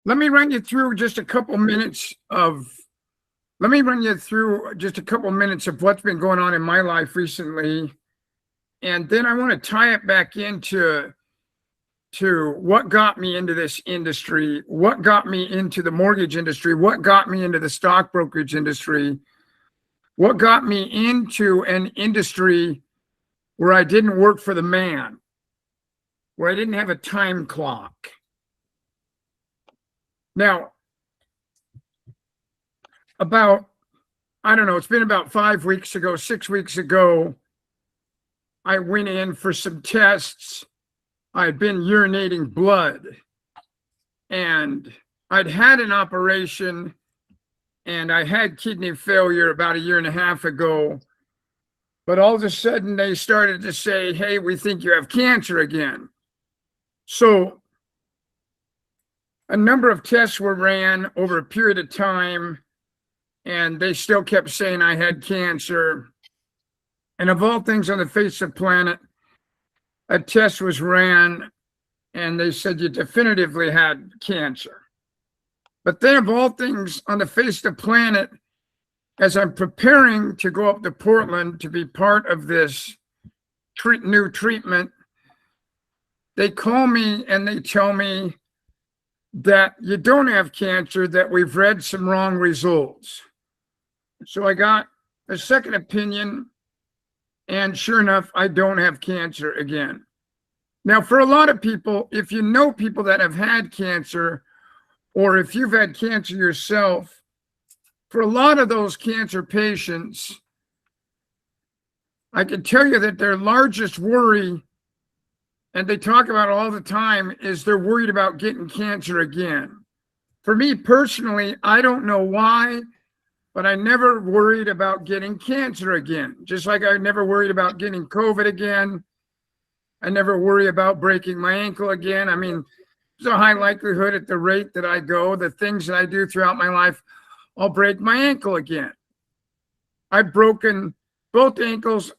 Let me run you through just a couple minutes of let me run you through just a couple minutes of what's been going on in my life recently. And then I want to tie it back into what got me into this industry, what got me into the mortgage industry, what got me into the stock brokerage industry, what got me into an industry where I didn't work for the man, where I didn't have a time clock. Now, I don't know, it's been about 5 weeks ago, 6 weeks ago, I went in for some tests. I'd been urinating blood, and I'd had an operation, and I had kidney failure about a year and a half ago. But all of a sudden, they started to say, hey, we think you have cancer again. So a number of tests were ran over a period of time, and they still kept saying I had cancer. And of all things on the face of the planet, a test was ran, and they said you definitively had cancer. But then of all things on the face of the planet, as I'm preparing to go up to Portland to be part of this new treatment, they call me and they tell me that you don't have cancer, that we've read some wrong results. So I got a second opinion, and sure enough, I don't have cancer again. Now, for a lot of people, if you know people that have had cancer, or if you've had cancer yourself, for a lot of those cancer patients, I can tell you that their largest worry, and they talk about it all the time, is they're worried about getting cancer again. For me personally, I don't know why, but I never worried about getting cancer again. Just like I never worried about getting COVID again. I never worry about breaking my ankle again. I mean, there's a high likelihood at the rate that I go, the things that I do throughout my life, I'll break my ankle again. I've broken both ankles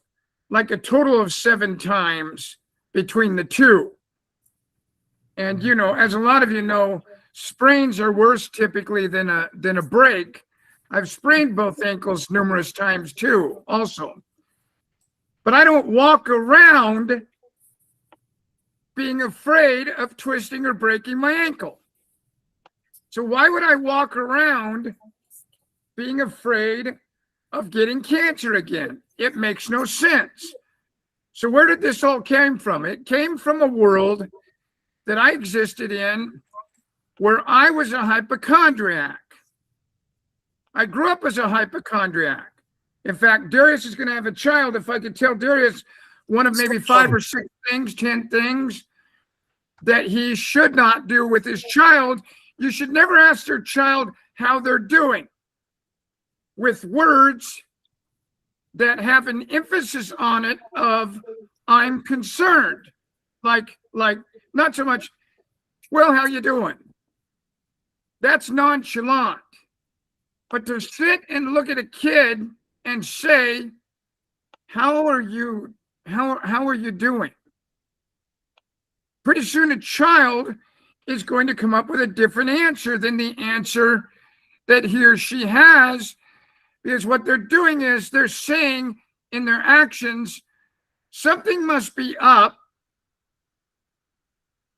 like a total of 7 times between the two. And, you know, as a lot of you know, sprains are worse typically than a break. I've sprained both ankles numerous times too, also. But I don't walk around being afraid of twisting or breaking my ankle. So why would I walk around being afraid of getting cancer again? It makes no sense. So where did this all came from? It came from a world that I existed in where I was a hypochondriac. I grew up as a hypochondriac. In fact, Darius is going to have a child. If I could tell Darius one of maybe 5 or 6 things, 10 things that he should not do with his child, you should never ask your child how they're doing with words that have an emphasis on it of I'm concerned. Like not so much, well, how you doing? That's nonchalant. But to sit and look at a kid and say, how are you doing? Pretty soon a child is going to come up with a different answer than the answer that he or she has, because what they're doing is they're saying in their actions, something must be up,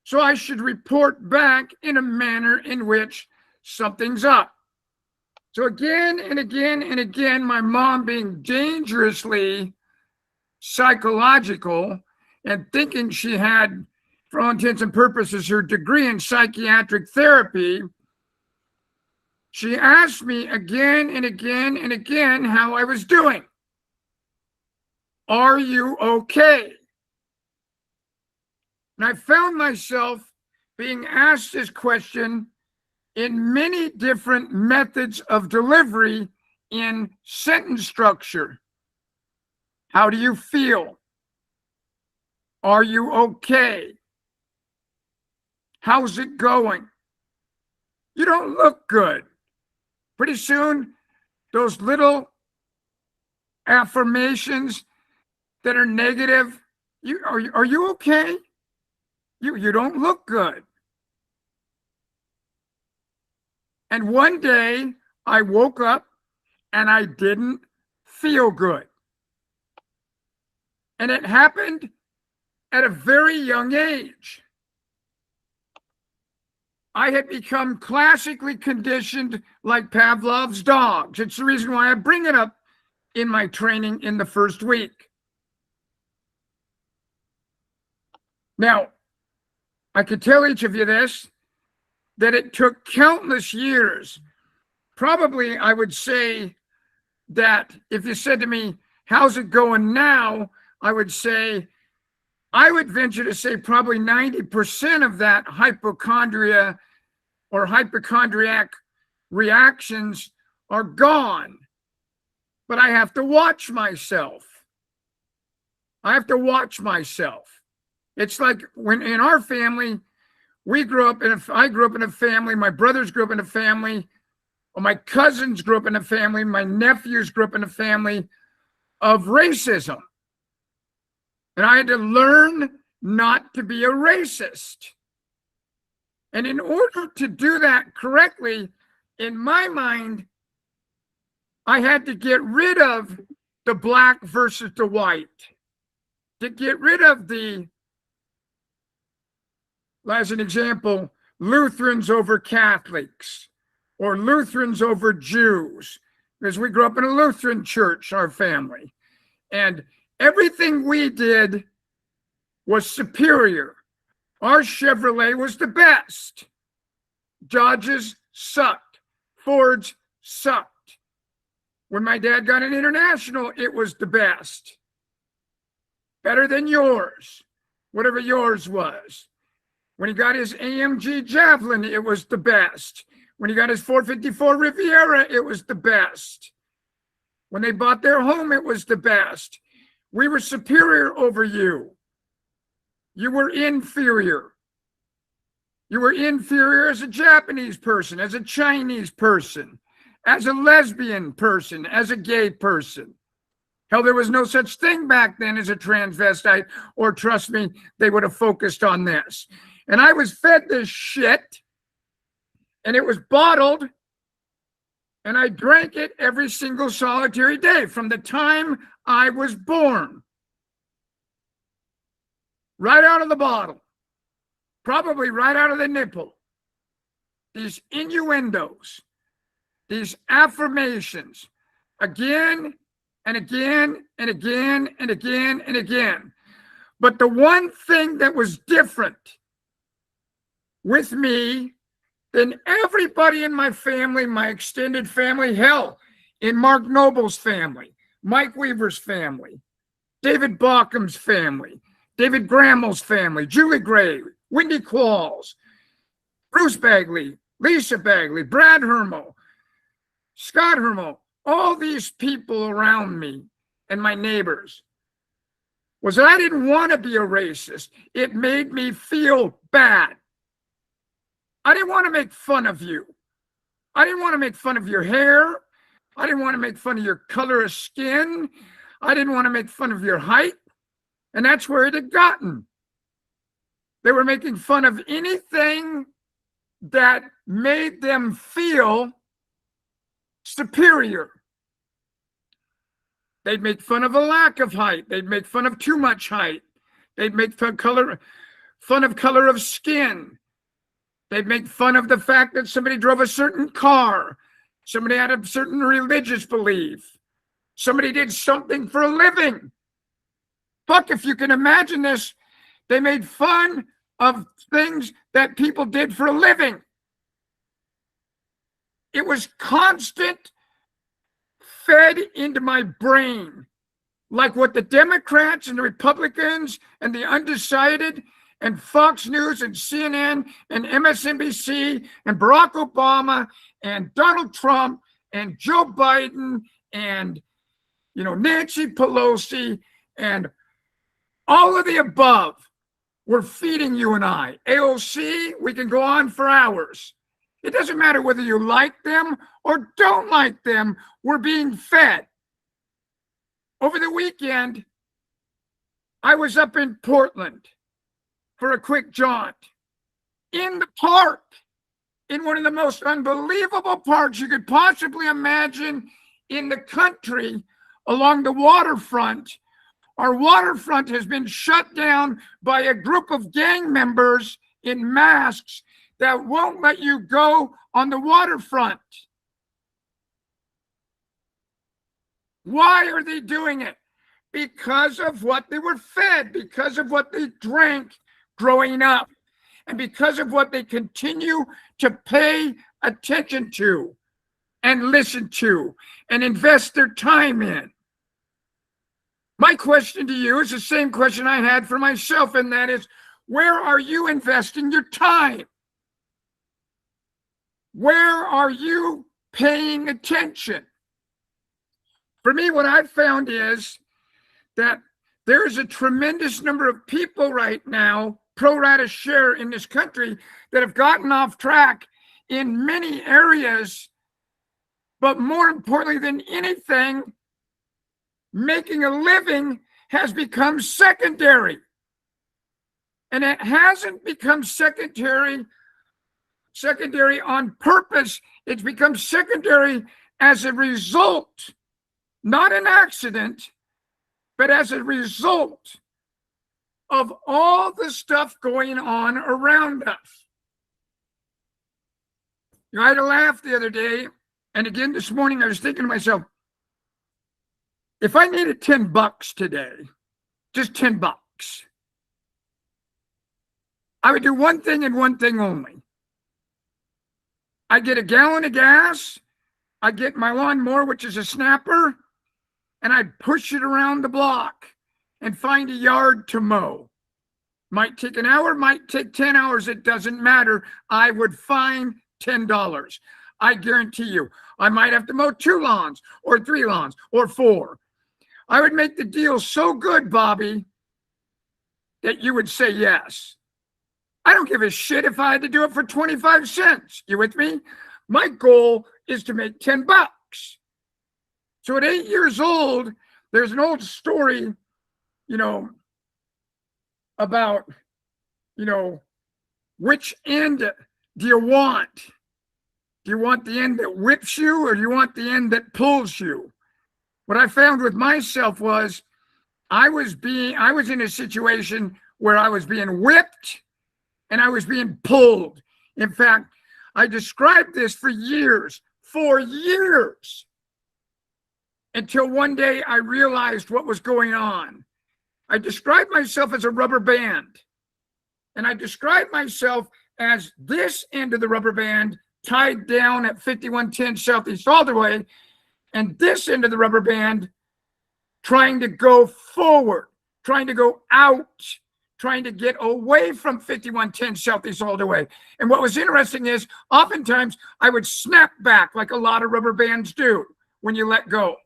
so I should report back in a manner in which something's up. So again and again and again, my mom being dangerously psychological and thinking she had, for all intents and purposes, her degree in psychiatric therapy, she asked me again and again and again how I was doing. Are you okay? And I found myself being asked this question in many different methods of delivery in sentence structure. How do you feel? Are you okay? How's it going? You don't look good. Pretty soon, those little affirmations that are negative, are you okay? You don't look good. And one day I woke up and I didn't feel good. And it happened at a very young age. I had become classically conditioned like Pavlov's dogs. It's the reason why I bring it up in my training in the first week. Now, I could tell each of you this, that it took countless years. Probably I would say that if you said to me, how's it going now? I would venture to say probably 90% of that hypochondria or hypochondriac reactions are gone. But I have to watch myself. It's like when in our family, I grew up in a family, my brothers grew up in a family, or my cousins grew up in a family, my nephews grew up in a family of racism. And I had to learn not to be a racist. And in order to do that correctly, in my mind, I had to get rid of the black versus the white, to get rid of as an example, Lutherans over Catholics or Lutherans over Jews, because we grew up in a Lutheran church, our family. And everything we did was superior. Our Chevrolet was the best. Dodges sucked. Fords sucked. When my dad got an International, it was the best. Better than yours, whatever yours was. When he got his AMG Javelin, it was the best. When he got his 454 Riviera, it was the best. When they bought their home, it was the best. We were superior over you. You were inferior. You were inferior as a Japanese person, as a Chinese person, as a lesbian person, as a gay person. Hell, there was no such thing back then as a transvestite, or trust me, they would have focused on this. And I was fed this shit, and it was bottled, and I drank it every single solitary day from the time I was born. Right out of the bottle, probably right out of the nipple. These innuendos, these affirmations, again and again and again and again and again. But the one thing that was different with me than everybody in my family, my extended family, hell, in Mark Noble's family, Mike Weaver's family, David Baucom's family, David Grammel's family, Julie Gray, Wendy Qualls, Bruce Bagley, Lisa Bagley, Brad Hermo, Scott Hermo, all these people around me and my neighbors, was that I didn't want to be a racist. It made me feel bad. I didn't want to make fun of you. I didn't want to make fun of your hair. I didn't want to make fun of your color of skin. I didn't want to make fun of your height. And that's where it had gotten. They were making fun of anything that made them feel superior. They'd make fun of a lack of height. They'd make fun of too much height. They'd make fun of color of skin. They'd make fun of the fact that somebody drove a certain car. Somebody had a certain religious belief. Somebody did something for a living. Fuck, if you can imagine this, they made fun of things that people did for a living. It was constant, fed into my brain, like what the Democrats and the Republicans and the undecided and Fox News and CNN and MSNBC and Barack Obama and Donald Trump and Joe Biden and, Nancy Pelosi and all of the above were feeding you and I. AOC, we can go on for hours. It doesn't matter whether you like them or don't like them, we're being fed. Over the weekend, I was up in Portland for a quick jaunt. In the park, in one of the most unbelievable parts you could possibly imagine in the country along the waterfront. Our waterfront has been shut down by a group of gang members in masks that won't let you go on the waterfront. Why are they doing it? Because of what they were fed, because of what they drank growing up, and because of what they continue to pay attention to and listen to and invest their time in. My question to you is the same question I had for myself, and that is, where are you investing your time? Where are you paying attention? For me, what I've found is that there is a tremendous number of people right now, pro rata share in this country, that have gotten off track in many areas, but more importantly than anything, making a living has become secondary. And it hasn't become secondary on purpose. It's become secondary as a result, not an accident, but as a result of all the stuff going on around us. You know, I had a laugh the other day, and again this morning I was thinking to myself, if I needed $10 today, just $10, I would do one thing and one thing only. I get a gallon of gas, I get my lawnmower, which is a snapper, and I'd push it around the block and find a yard to mow. Might take an hour, might take 10 hours, it doesn't matter. I would find $10. I guarantee you, I might have to mow 2 lawns or 3 lawns or 4. I would make the deal so good, Bobby, that you would say yes. I don't give a shit if I had to do it for 25 cents. You with me? My goal is to make $10. So at 8 years old, there's an old story, about, which end do you want? Do you want the end that whips you, or do you want the end that pulls you? What I found with myself was I was in a situation where I was being whipped and I was being pulled. In fact, I described this for years, until one day I realized what was going on. I described myself as a rubber band, and I described myself as this end of the rubber band tied down at 5110 Southeast Alderway, and this end of the rubber band trying to go forward, trying to go out, trying to get away from 5110 Southeast Alderway. And what was interesting is oftentimes I would snap back like a lot of rubber bands do when you let go.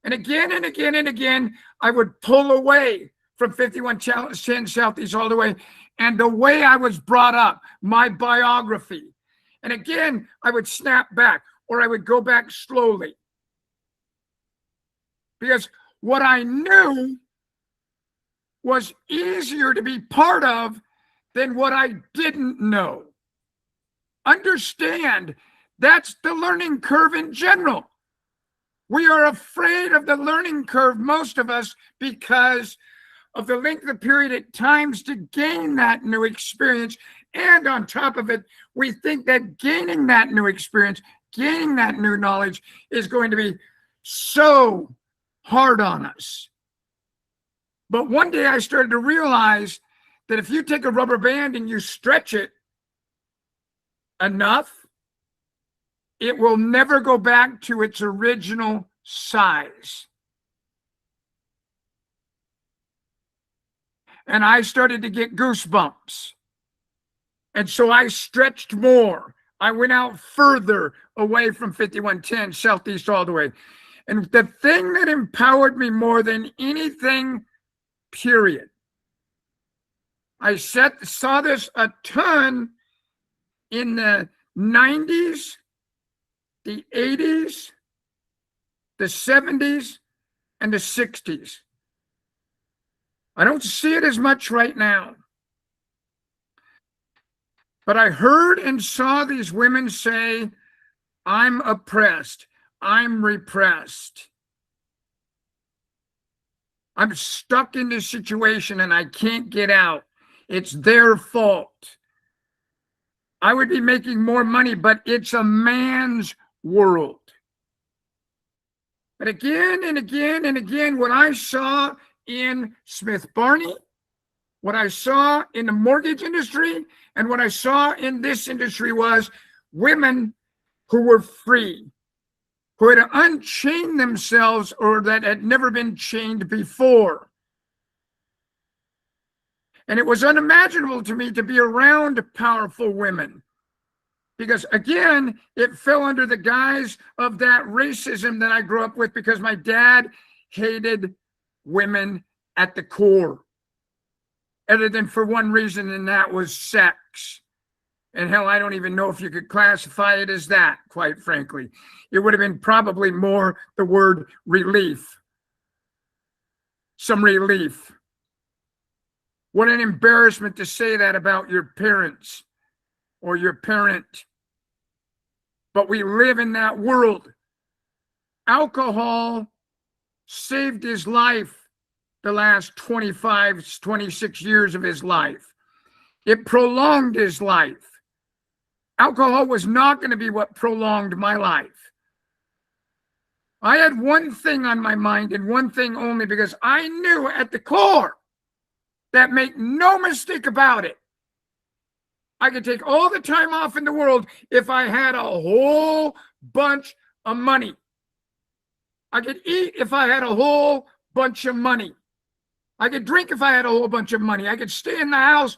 And again and again and again, I would pull away from 5110 Southeast Alderway and the way I was brought up, my biography. And again, I would snap back, or I would go back slowly. Because what I knew was easier to be part of than what I didn't know. Understand, that's the learning curve in general. We are afraid of the learning curve, most of us, because of the length of period at times to gain that new experience. And on top of it, we think that gaining that new experience, gaining that new knowledge is going to be so hard on us. But one day I started to realize that if you take a rubber band and you stretch it enough, it will never go back to its original size. And I started to get goosebumps. And so I stretched more. I went out further away from 5110 Southeast Alderway. And the thing that empowered me more than anything, period, I saw this a ton in the 90s, the 80s, the 70s, and the 60s. I don't see it as much right now. But I heard and saw these women say, I'm oppressed. I'm repressed. I'm stuck in this situation and I can't get out. It's their fault. I would be making more money, but it's a man's world. But again and again and again, what I saw in Smith Barney, what I saw in the mortgage industry, and what I saw in this industry was women who were free, who had unchained themselves or that had never been chained before. And it was unimaginable to me to be around powerful women because, again, it fell under the guise of that racism that I grew up with because my dad hated women at the core, other than for one reason, and that was sex. And hell, I don't even know if you could classify it as that, quite frankly. It would have been probably more the word relief. Some relief. What an embarrassment to say that about your parents or your parent. But we live in that world. Alcohol saved his life the last 25, 26 years of his life. It prolonged his life. Alcohol was not going to be what prolonged my life. I had one thing on my mind and one thing only, because I knew at the core that, make no mistake about it, I could take all the time off in the world if I had a whole bunch of money. I could eat if I had a whole bunch of money. I could drink if I had a whole bunch of money. I could stay in the house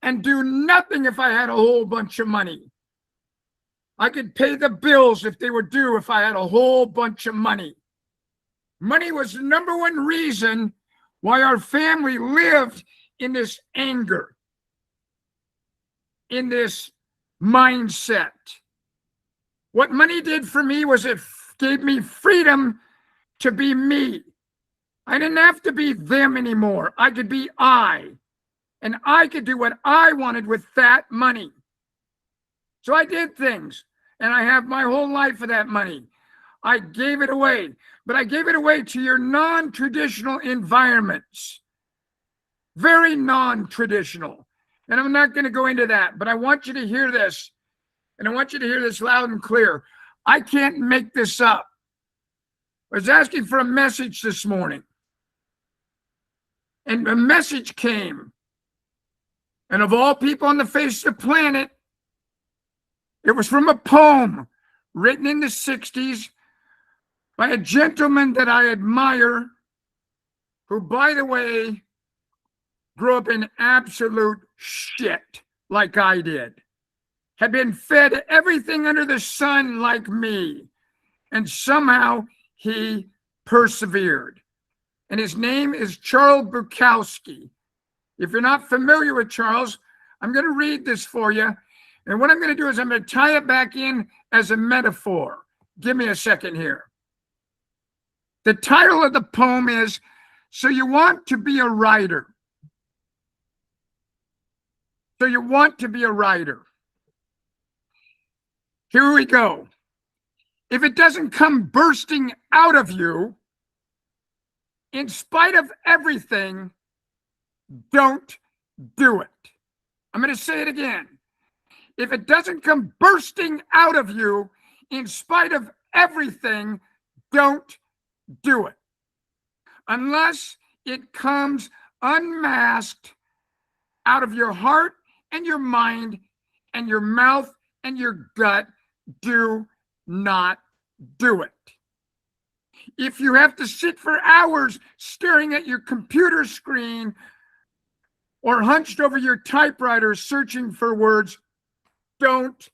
and do nothing if I had a whole bunch of money. I could pay the bills if they were due if I had a whole bunch of money. Money was the number one reason why our family lived in this anger, in this mindset. What money did for me was it gave me freedom to be me. I didn't have to be them anymore. I could be I. And I could do what I wanted with that money. So I did things. And I have my whole life for that money. I gave it away. But I gave it away to your non-traditional environments. Very non-traditional. And I'm not going to go into that. But I want you to hear this. And I want you to hear this loud and clear. I can't make this up. I was asking for a message this morning. And a message came. And of all people on the face of the planet, it was from a poem written in the 60s by a gentleman that I admire, who, by the way, grew up in absolute shit like I did, had been fed everything under the sun like me, and somehow he persevered. And his name is Charles Bukowski. If you're not familiar with Charles, I'm going to read this for you. And what I'm going to do is I'm going to tie it back in as a metaphor. Give me a second here. The title of the poem is, So You Want to Be a Writer. So you want to be a writer. Here we go. If it doesn't come bursting out of you, in spite of everything, don't do it. I'm going to say it again. If it doesn't come bursting out of you, in spite of everything, don't do it. Unless it comes unmasked out of your heart and your mind and your mouth and your gut, do not do it. If you have to sit for hours staring at your computer screen or hunched over your typewriter searching for words, don't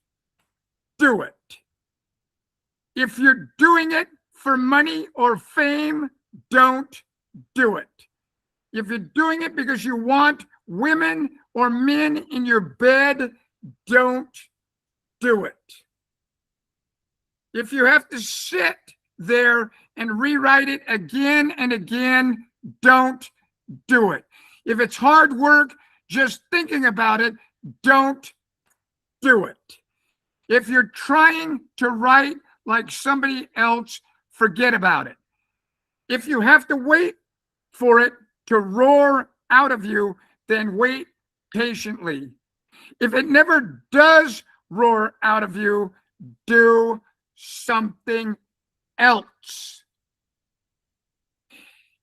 do it. If you're doing it for money or fame, don't do it. If you're doing it because you want women or men in your bed, don't do it. If you have to sit there and rewrite it again and again, don't do it. If it's hard work just thinking about it, don't do it. If you're trying to write like somebody else, forget about it. If you have to wait for it to roar out of you, then wait patiently. If it never does roar out of you, do something else.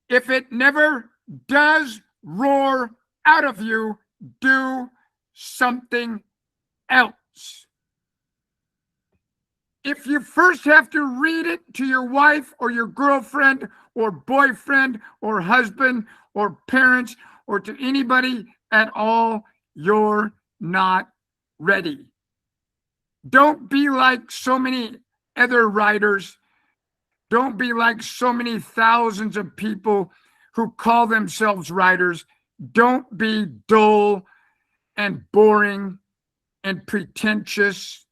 If it never does roar out of you, do something else. If you first have to read it to your wife or your girlfriend or boyfriend or husband or parents or to anybody at all, you're not ready. Don't be like so many other writers. Don't be like so many thousands of people who call themselves writers. Don't be dull and boring and pretentious.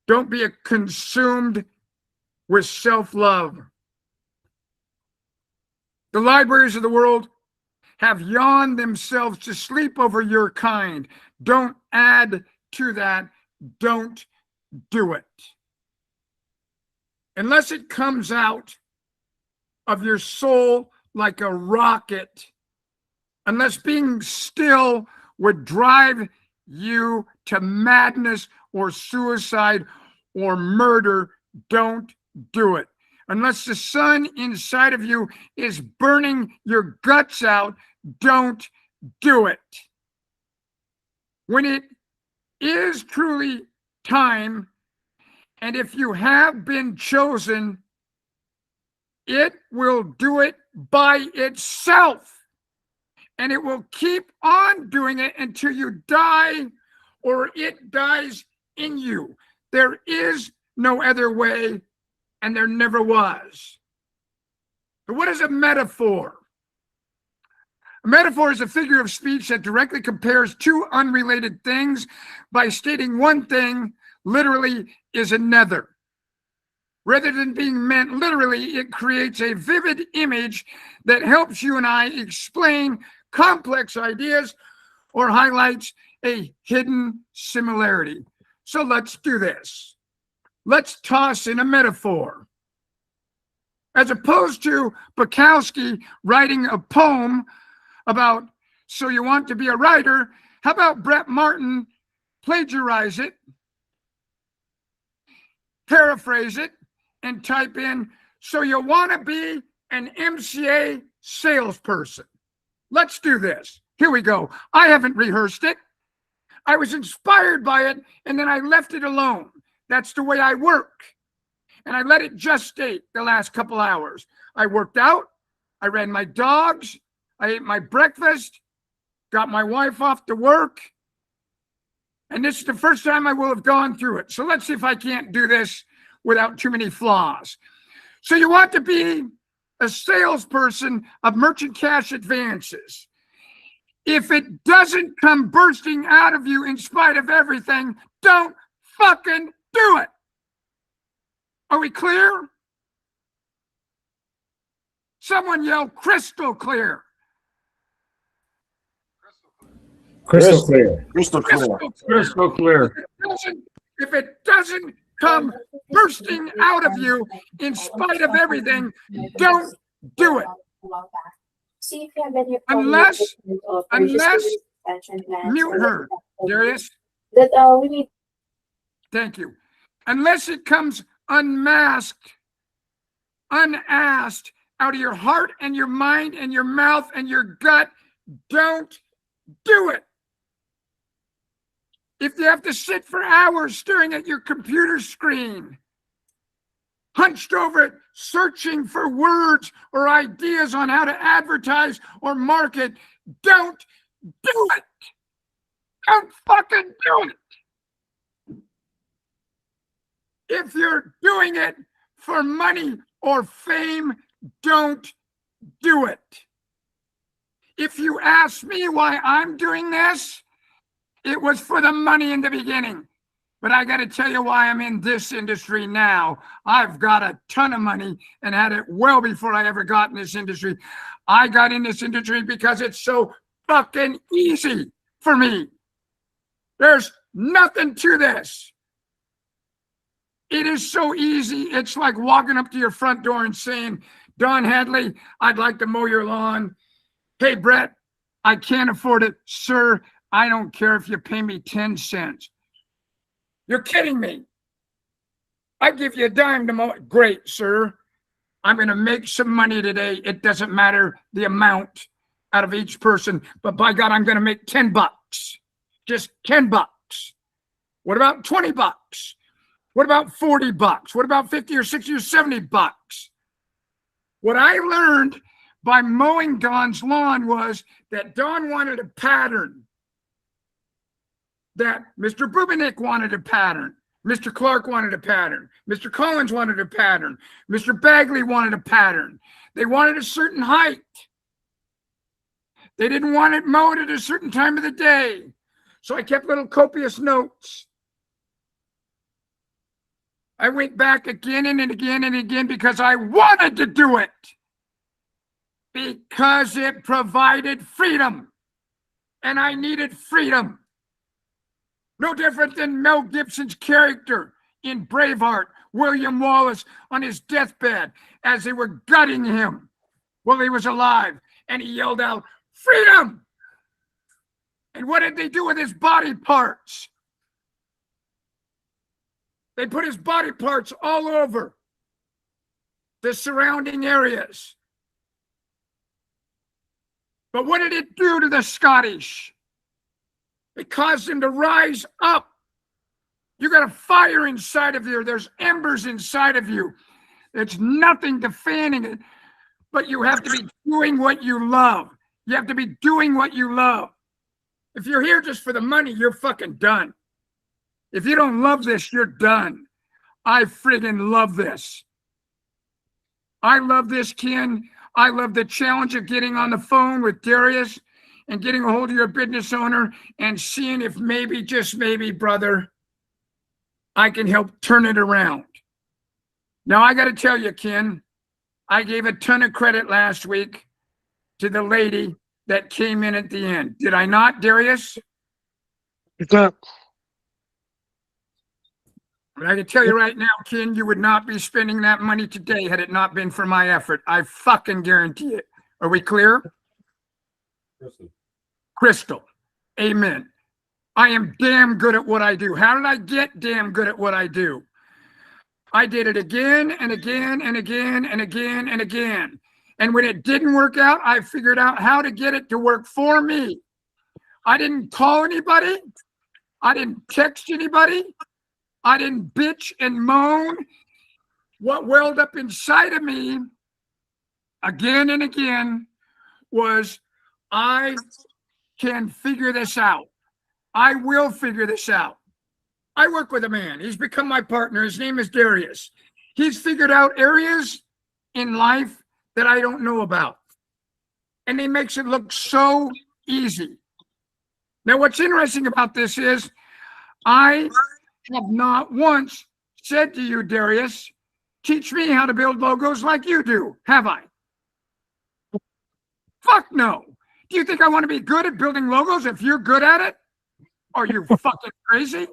Don't be consumed with self-love. The libraries of the world have yawned themselves to sleep over your kind. Don't add to that. Don't do it. Unless it comes out of your soul like a rocket, unless being still would drive you to madness or suicide or murder, don't do it. Unless the sun inside of you is burning your guts out, don't do it. When it is truly time, and if you have been chosen, it will do it by itself. And it will keep on doing it until you die or it dies in you. There is no other way, and there never was. But what is a metaphor? A metaphor is a figure of speech that directly compares two unrelated things by stating one thing literally is another. Rather than being meant literally, it creates a vivid image that helps you and I explain complex ideas or highlights a hidden similarity. So let's do this. Let's toss in a metaphor. As opposed to Bukowski writing a poem about, so you want to be a writer, how about Bret Martin plagiarize it, paraphrase it, and type in, so you want to be an MCA salesperson. Let's do this. Here we go. I haven't rehearsed it. I was inspired by it, and then I left it alone. That's the way I work. And I let it gestate the last couple hours. I worked out. I ran my dogs. I ate my breakfast, got my wife off to work. And this is the first time I will have gone through it. So let's see if I can't do this without too many flaws. So you want to be a salesperson of merchant cash advances. If it doesn't come bursting out of you in spite of everything, don't fucking do it. Are we clear? Someone yell crystal clear. Crystal clear. Crystal clear. Crystal clear. If it doesn't come bursting out of you in spite of everything, don't do it. Unless mute her, Darius. Thank you. Unless it comes unmasked, unasked, out of your heart and your mind and your mouth and your gut, don't do it. If you have to sit for hours staring at your computer screen, hunched over it, searching for words or ideas on how to advertise or market, don't do it. Don't fucking do it. If you're doing it for money or fame, don't do it. If you ask me why I'm doing this, it was for the money in the beginning. But I got to tell you why I'm in this industry now. I've got a ton of money and had it well before I ever got in this industry. I got in this industry because it's so fucking easy for me. There's Nothing to this. It is so easy. It's like walking up to your front door and saying, Don Hadley, I'd like to mow your lawn. Hey, Bret, I can't afford it. Sir, I don't care if you pay me 10 cents. You're kidding me. I give you a dime to mow it. Great, sir. I'm going to make some money today. It doesn't matter the amount out of each person, but by God, I'm going to make 10 bucks. Just 10 bucks. What about 20 bucks? What about 40 bucks? What about 50 or 60 or 70 bucks? What I learned by mowing Don's lawn was that Don wanted a pattern, that Mr. Bubinick wanted a pattern, Mr. Clark wanted a pattern, Mr. Collins wanted a pattern, Mr. Bagley wanted a pattern. They wanted a certain height. They didn't want it mowed at a certain time of the day. So I kept little copious notes. I went back again and again and again because I wanted to do it. Because it provided freedom. And I needed freedom. No different than Mel Gibson's character in Braveheart, William Wallace, on his deathbed as they were gutting him while he was alive. And he yelled out, freedom! And what did they do with his body parts? They put his body parts all over the surrounding areas. But what did it do to the Scottish? It caused them to rise up. You got a fire inside of you. There's embers inside of you. There's nothing to fanning it, but you have to be doing what you love. You have to be doing what you love. If you're here just for the money, you're fucking done. If you don't love this, you're done. I friggin' love this. I love this, Ken. I love the challenge of getting on the phone with Darius and getting a hold of your business owner and seeing if maybe, just maybe, brother, I can help turn it around. Now, I got to tell you, Ken, I gave a ton of credit last week to the lady that came in at the end. Did I not, Darius? It's up. But I can tell you right now, Ken, you would not be spending that money today had it not been for my effort. I fucking guarantee it. Are we clear? Crystal. Amen. I am damn good at what I do. How did I get damn good at what I do? I did it again and again and again and again and again. And when it didn't work out, I figured out how to get it to work for me. I didn't call anybody. I didn't text anybody. I didn't bitch and moan. What welled up inside of me again and again was, I can figure this out. I will figure this out. I work with a man. He's become my partner. His name is Darius. He's figured out areas in life that I don't know about. And he makes it look so easy. Now, what's interesting about this is I have not once said to you, Darius, teach me how to build logos like you do, have I? Fuck no. Do you think I want to be good at building logos if you're good at it? Are you fucking crazy?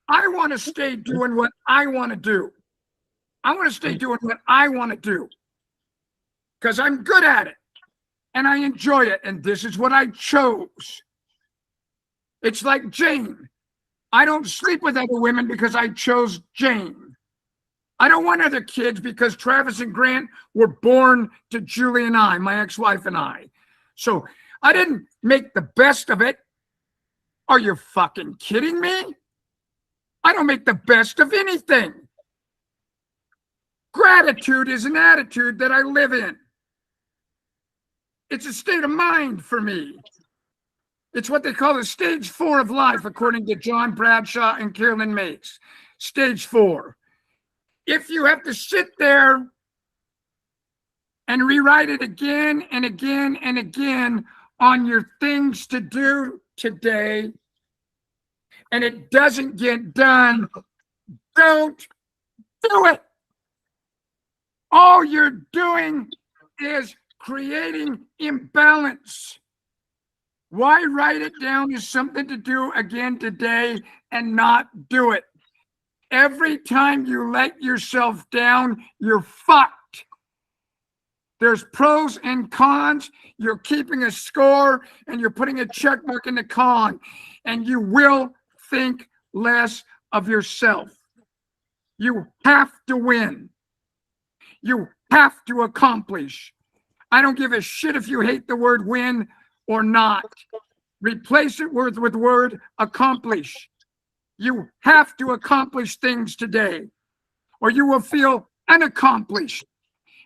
I want to stay doing what I want to do. I want to stay doing what I want to do because I'm good at it and I enjoy it. And this is what I chose. It's like Jane. I don't sleep with other women because I chose Jane. I don't want other kids because Travis and Grant were born to Julie and I, my ex-wife and I. So I didn't make the best of it. Are you fucking kidding me? I don't make the best of anything. Gratitude is an attitude that I live in. It's a state of mind for me. It's what they call the stage 4 of life, according to John Bradshaw and Carolyn Mace. Stage 4. If you have to sit there and rewrite it again and again and again on your things to do today, and it doesn't get done, don't do it. All you're doing is creating imbalance. Why write it down as something to do again today and not do it? Every time you let yourself down, you're fucked. There's pros and cons. You're keeping a score and you're putting a check mark in the con, and you will think less of yourself. You have to win. You have to accomplish. I don't give a shit if you hate the word win or not. Replace it with word accomplish. You have to accomplish things today, or you will feel unaccomplished.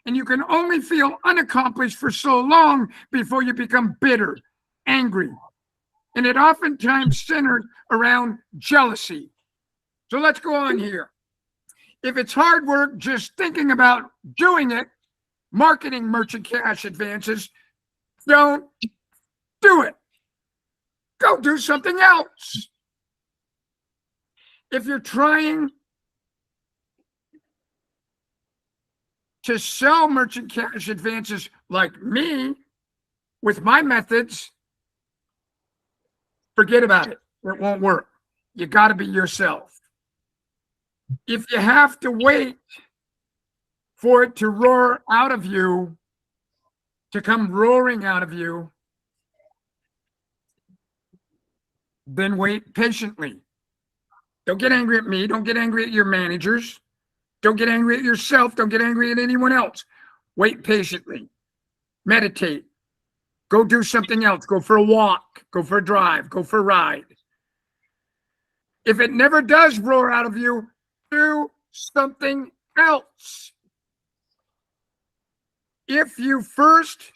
And you can only feel unaccomplished for so long before you become bitter, angry. And it oftentimes centered around jealousy. So let's go on here. If it's hard work just thinking about doing it, marketing merchant cash advances, don't do it. Go do something else. If you're trying to sell merchant cash advances like me with my methods, forget about it. It won't work. You got to be yourself. If you have to wait for it to roar out of you, to come roaring out of you, then wait patiently. Don't get angry at me. Don't get angry at your managers. Don't get angry at yourself. Don't get angry at anyone else. Wait patiently. Meditate. Go do something else. Go for a walk. Go for a drive. Go for a ride. If it never does roar out of you, do something else. If you first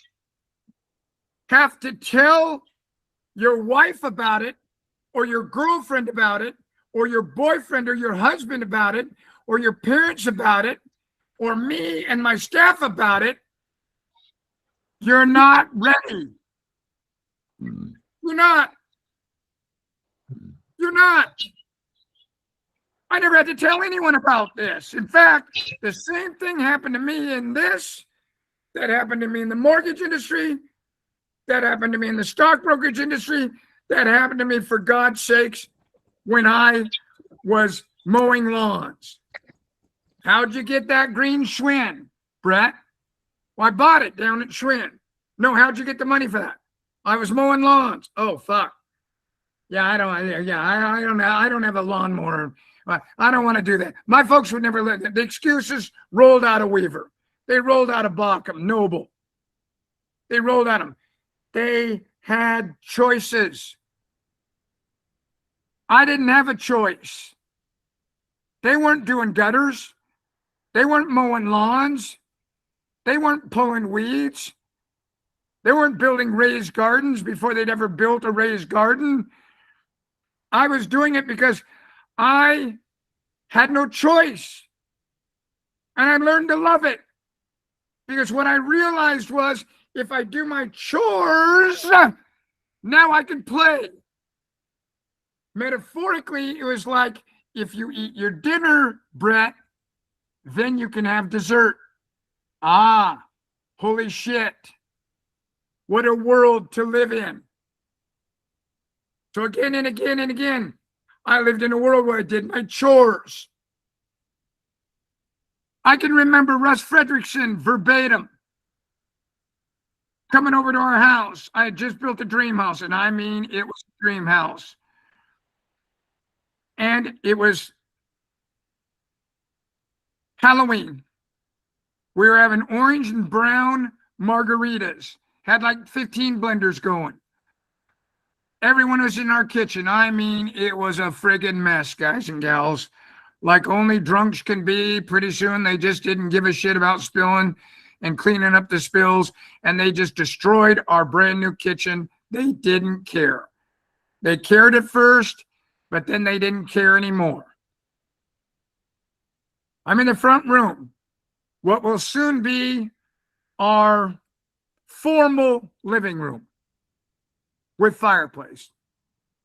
have to tell your wife about it, or your girlfriend about it, or your boyfriend or your husband about it, or your parents about it, or me and my staff about it, you're not ready. You're not. You're not. I never had to tell anyone about this. In fact, the same thing happened to me in this, that happened to me in the mortgage industry, that happened to me in the stock brokerage industry, that happened to me, for God's sakes, when I was mowing lawns. How'd you get that green Schwinn, Bret? Well, I bought it down at Schwinn. No, how'd you get the money for that? I was mowing lawns. Oh, fuck. Yeah, I don't have a lawnmower. I don't want to do that. My folks would never let the excuses rolled out of Weaver. They rolled out of Bockham, Noble. They rolled out of them. They had choices. I didn't have a choice. They weren't doing gutters. They weren't mowing lawns. They weren't pulling weeds. They weren't building raised gardens before they'd ever built a raised garden. I was doing it because I had no choice. And I learned to love it. Because what I realized was, if I do my chores, now I can play. Metaphorically, it was like, if you eat your dinner, Bret, then you can have dessert. Ah, holy shit. What a world to live in. So again and again and again, I lived in a world where I did my chores. I can remember Russ Fredrickson verbatim coming over to our house. I had just built a dream house, and I mean, it was a dream house. And it was Halloween. We were having orange and brown margaritas. Had like 15 blenders going. Everyone was in our kitchen. I mean, it was a friggin' mess, guys and gals. Like only drunks can be. Pretty soon they just didn't give a shit about spilling and cleaning up the spills. And they just destroyed our brand new kitchen. They didn't care. They cared at first, but then they didn't care anymore. I'm in the front room. What will soon be our formal living room with fireplace.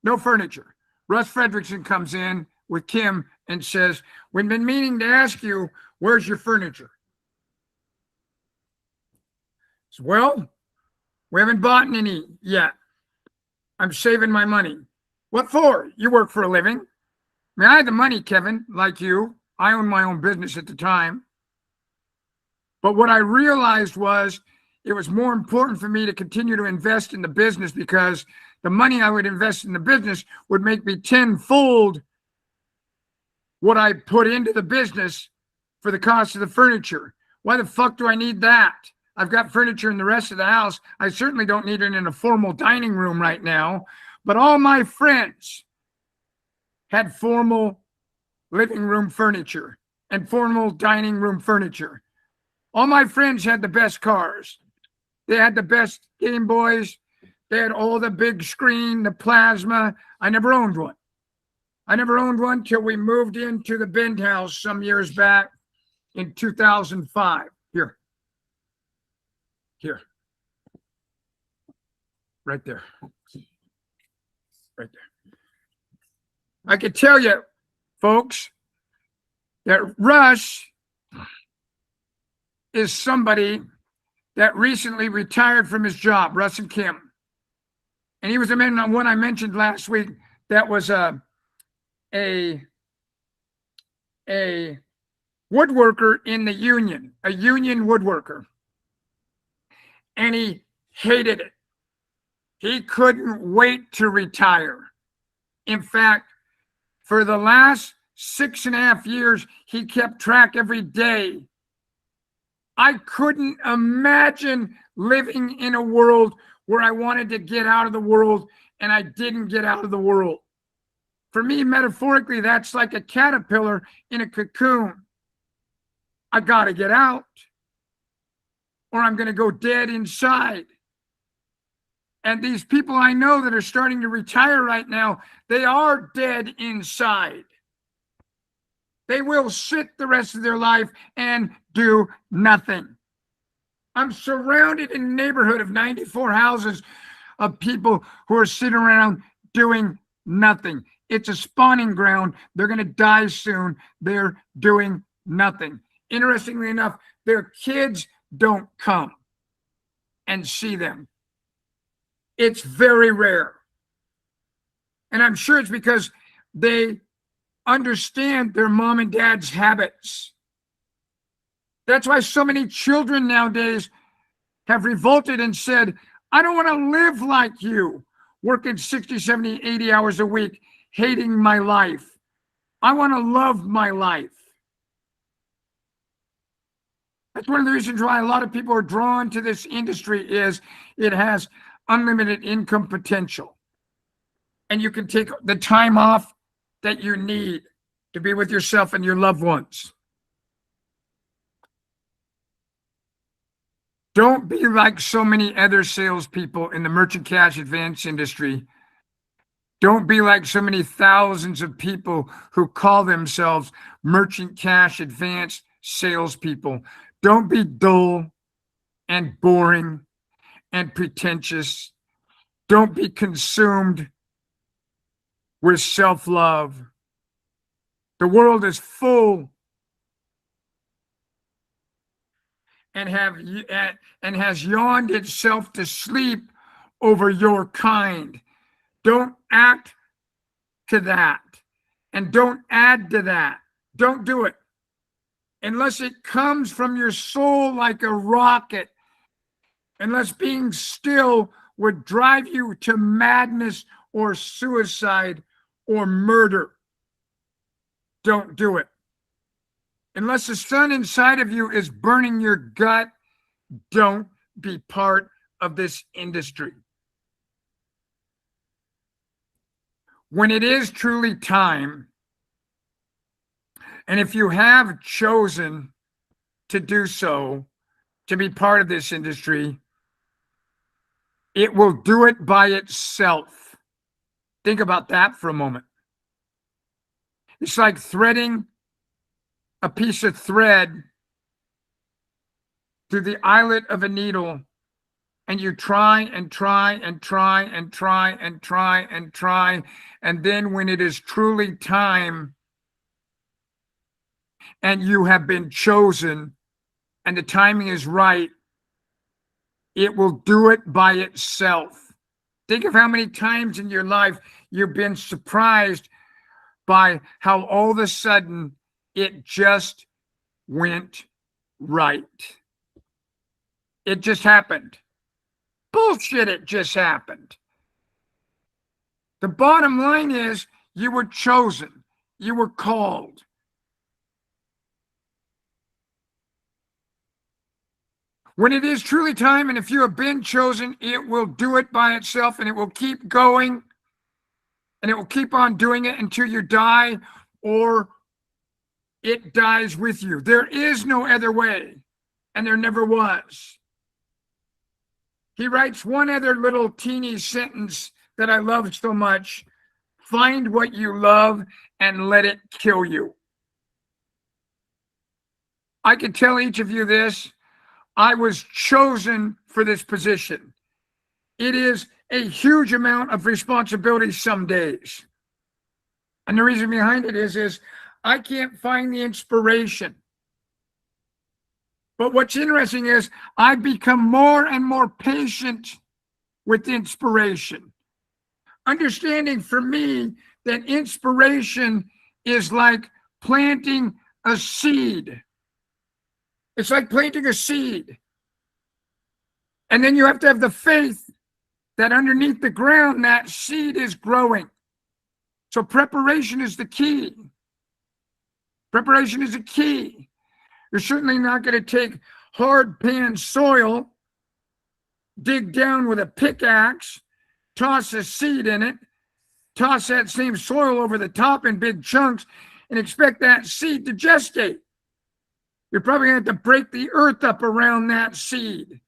No furniture. Russ Fredrickson comes in with Kim and says, "We've been meaning to ask you, where's your furniture?" So, well, we haven't bought any yet. I'm saving my money. What for? You work for a living. I mean, I had the money, Kevin, like you. I owned my own business at the time. But what I realized was it was more important for me to continue to invest in the business, because the money I would invest in the business would make me tenfold what I put into the business for the cost of the furniture. Why the fuck do I need that? I've got furniture in the rest of the house. I certainly don't need it in a formal dining room right now. But all my friends had formal living room furniture and formal dining room furniture. All my friends had the best cars. They had the best Game Boys. They had all the big screen, the plasma. I never owned one. I never owned one till we moved into the Bend house some years back in 2005. Here. Right there. Right there. I could tell you, folks, that Russ is somebody that recently retired from his job, Russ and Kim. And he was the one I mentioned last week that was a woodworker in the union, a union woodworker. And he hated it. He couldn't wait to retire. In fact, for the last 6.5 years, he kept track every day. I couldn't imagine living in a world where I wanted to get out of the world and I didn't get out of the world. For me, metaphorically, that's like a caterpillar in a cocoon. I got to get out, or I'm going to go dead inside. And these people I know that are starting to retire right now, they are dead inside. They will sit the rest of their life and do nothing. I'm surrounded in a neighborhood of 94 houses of people who are sitting around doing nothing. It's a spawning ground. They're going to die soon. They're doing nothing. Interestingly enough, their kids don't come and see them. It's very rare. And I'm sure it's because they understand their mom and dad's habits. That's why so many children nowadays have revolted and said, I don't want to live like you, working 60, 70, 80 hours a week, hating my life. I want to love my life. That's one of the reasons why a lot of people are drawn to this industry, is it has unlimited income potential. And you can take the time off that you need to be with yourself and your loved ones. Don't be like so many other salespeople in the merchant cash advance industry. Don't be like so many thousands of people who call themselves merchant cash advance salespeople. Don't be dull and boring and pretentious. Don't be consumed with self-love. The world is full and has yawned itself to sleep over your kind. Don't act to that, and don't add to that. Don't do it unless it comes from your soul like a rocket, unless being still would drive you to madness or suicide or murder. Don't do it. Unless the sun inside of you is burning your gut, don't be part of this industry. When it is truly time, and if you have chosen to do so, to be part of this industry, it will do it by itself. Think about that for a moment. It's like threading a piece of thread through the eyelet of a needle, and you try and try and try and try and try and try, and then when it is truly time and you have been chosen and the timing is right, it will do it by itself. Think of how many times in your life you've been surprised by how all of a sudden it just went right. It just happened. Bullshit, it just happened. The bottom line is you were chosen. You were called. When it is truly time, and if you have been chosen, it will do it by itself, and it will keep going, and it will keep on doing it until you die, or it dies with you. There is no other way, and there never was. He writes one other little teeny sentence that I love so much. Find what you love and let it kill you. I can tell each of you this. I was chosen for this position. It is a huge amount of responsibility some days. And the reason behind it is I can't find the inspiration. But what's interesting is I've become more and more patient with inspiration. Understanding for me that inspiration is like planting a seed. It's like planting a seed. And then you have to have the faith that underneath the ground, that seed is growing. So preparation is the key. Preparation is the key. You're certainly not going to take hard pan soil, dig down with a pickaxe, toss a seed in it, toss that same soil over the top in big chunks, and expect that seed to gestate. You're probably going to have to break the earth up around that seed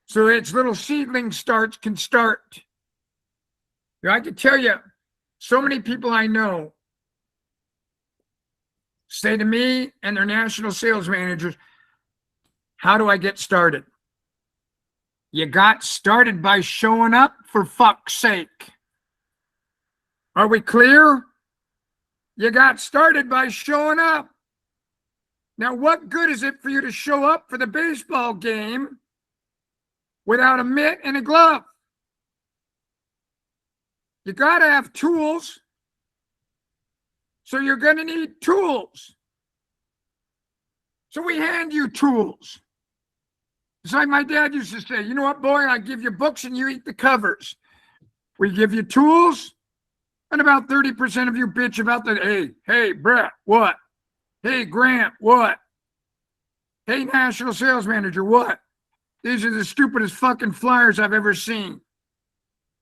so its little seedling can start. I can tell you, so many people I know say to me and their national sales managers, how do I get started? You got started by showing up, for fuck's sake. Are we clear? You got started by showing up. Now, what good is it for you to show up for the baseball game without a mitt and a glove? You got to have tools. So you're going to need tools. So we hand you tools. It's like my dad used to say, you know what, boy, I give you books and you eat the covers. We give you tools, and about 30% of you bitch about the, hey, Bret, what? Hey, Grant, what? Hey, national sales manager, what? These are the stupidest fucking flyers I've ever seen.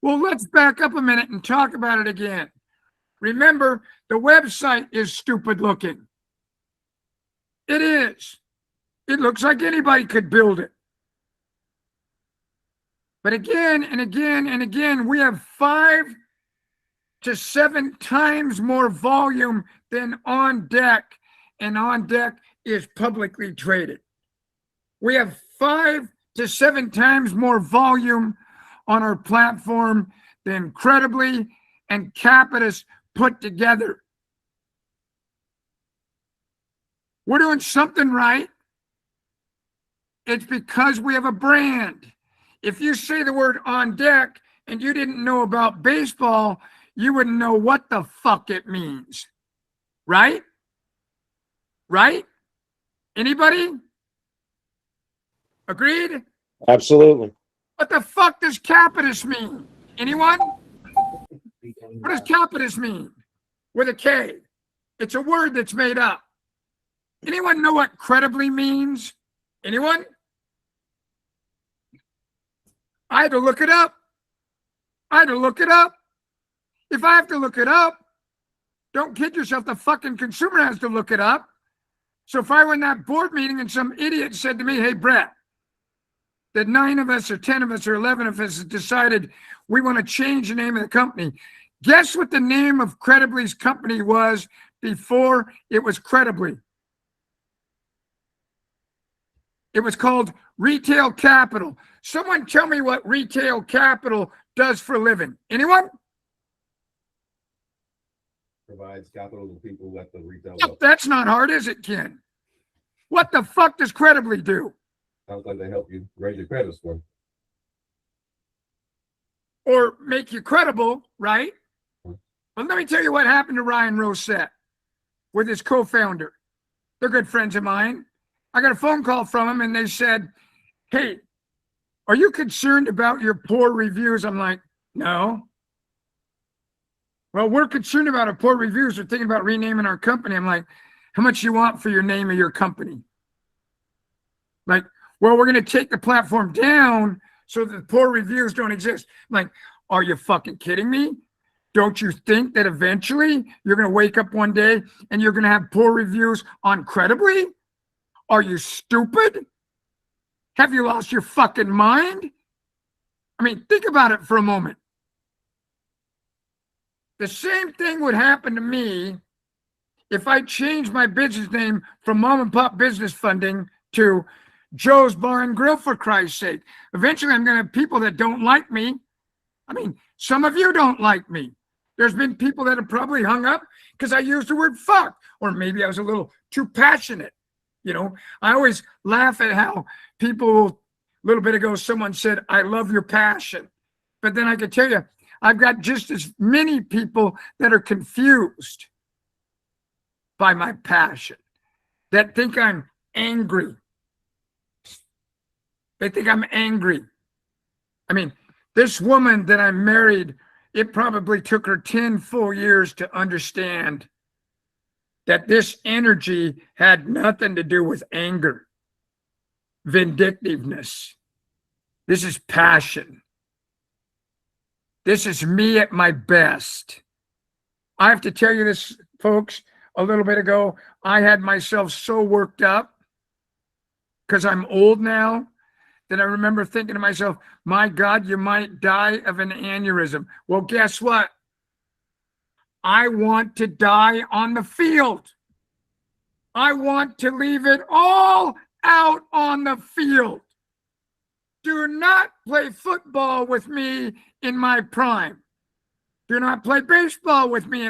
Well, let's back up a minute and talk about it again. Remember, the website is stupid looking. It is. It looks like anybody could build it. But again and again and again, we have 5 to 7 times more volume than On Deck, and On Deck is publicly traded. We have 5 to 7 times more volume on our platform than Credibly and Capitus put together. We're doing something right. It's because we have a brand. If you say the word On Deck and you didn't know about baseball, you wouldn't know what the fuck it means. Right? Right? Anybody? Agreed? Absolutely. What the fuck does Capitus mean? Anyone? What does Capitus mean? With a K. It's a word that's made up. Anyone know what credibly means? Anyone? I had to look it up. If I have to look it up, don't kid yourself, the fucking consumer has to look it up. So if I were in that board meeting and some idiot said to me, hey, Bret, that 9 of us or 10 of us or 11 of us decided we want to change the name of the company. Guess what the name of Credibly's company was before it was Credibly? It was called Retail Capital. Someone tell me what Retail Capital does for a living. Anyone? Provides capital to people at the retail Oh, level. that's not hard, is it, Ken? What the fuck does Credibly do? Sounds like they help you raise your credit score. or make you credible, right? But let me tell you what happened to Ryan Rosette with his co-founder. They're good friends of mine. I got a phone call from them and they said, hey, are you concerned about your poor reviews? I'm like, no. Well, we're concerned about our poor reviews. We're thinking about renaming our company. I'm like, how much you want for your name of your company? Like, well, we're going to take the platform down so that poor reviews don't exist. I'm like, are you fucking kidding me? Don't you think that eventually you're going to wake up one day and you're going to have poor reviews on Credibly? Are you stupid? Have you lost your fucking mind? I mean, think about it for a moment. The same thing would happen to me if I changed my business name from Mom and Pop Business Funding to Joe's Bar and Grill, for Christ's sake. Eventually, I'm going to have people that don't like me. I mean, some of you don't like me. There's been people that have probably hung up because I used the word fuck, or maybe I was a little too passionate. You know, I always laugh at how people, a little bit ago, someone said, I love your passion. But then I could tell you, I've got just as many people that are confused by my passion, that think I'm angry. They think I'm angry. I mean, this woman that I married, it probably took her 10 full years to understand that this energy had nothing to do with anger, vindictiveness. This is passion. This is me at my best. I have to tell you this, folks, a little bit ago, I had myself so worked up because I'm old now that I remember thinking to myself, my God, you might die of an aneurysm. Well, guess what? I want to die on the field. I want to leave it all out on the field. Do not play football with me in my prime. Do not play baseball with me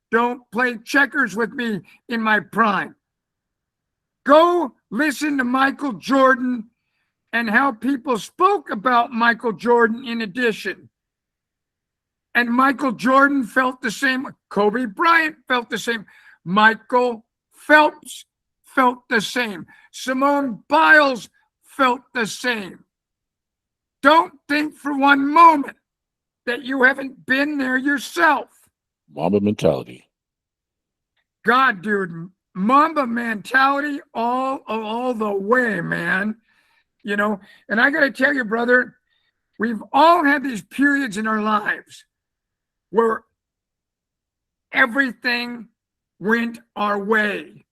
don't play checkers with me in my prime. Go listen to Michael Jordan and how people spoke about Michael Jordan in addition. And Michael Jordan felt the same. Kobe Bryant felt the same. Michael Phelps felt the same. Simone Biles felt the same. Don't think for one moment that you haven't been there yourself. Mamba mentality. God, dude, Mamba mentality all the way, man. You know, and I got to tell you, brother, we've all had these periods in our lives where everything went our way,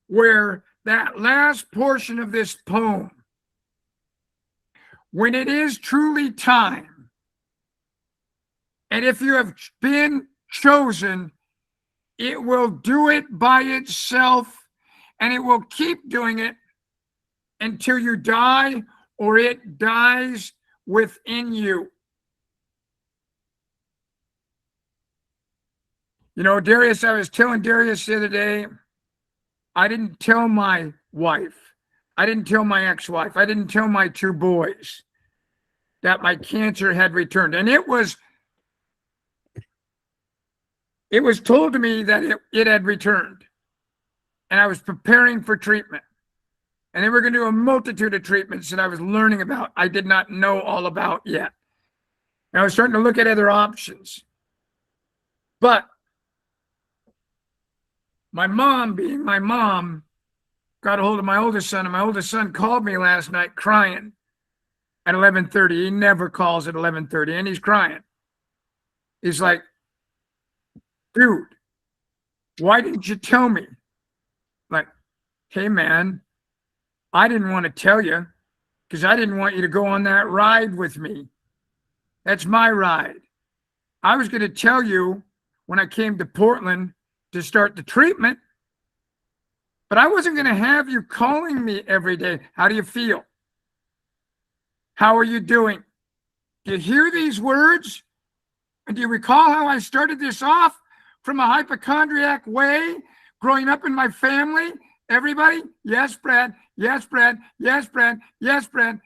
where that last portion of this poem, when it is truly time, and if you have been chosen, it will do it by itself, and it will keep doing it until you die or it dies within you. You know, Darius, I was telling Darius the other day, I didn't tell my wife, I didn't tell my ex-wife, I didn't tell my two boys that my cancer had returned. And it was told to me that it had returned. And I was preparing for treatment. And they were going to do a multitude of treatments that I was learning about, I did not know all about yet. And I was starting to look at other options. But my mom, being my mom, got a hold of my oldest son, and my oldest son called me last night crying at 11:30. He never calls at 11:30, and he's crying. He's like, dude, why didn't you tell me? Like, hey, man, I didn't want to tell you because I didn't want you to go on that ride with me. That's my ride. I was going to tell you when I came to Portland to start the treatment, but I wasn't going to have you calling me every day. How do you feel? How are you doing? Do you hear these words? And do you recall how I started this off from a hypochondriac way, growing up in my family? Everybody? Yes, Brad. Yes, Brad. Yes, Brad. Yes, Brad.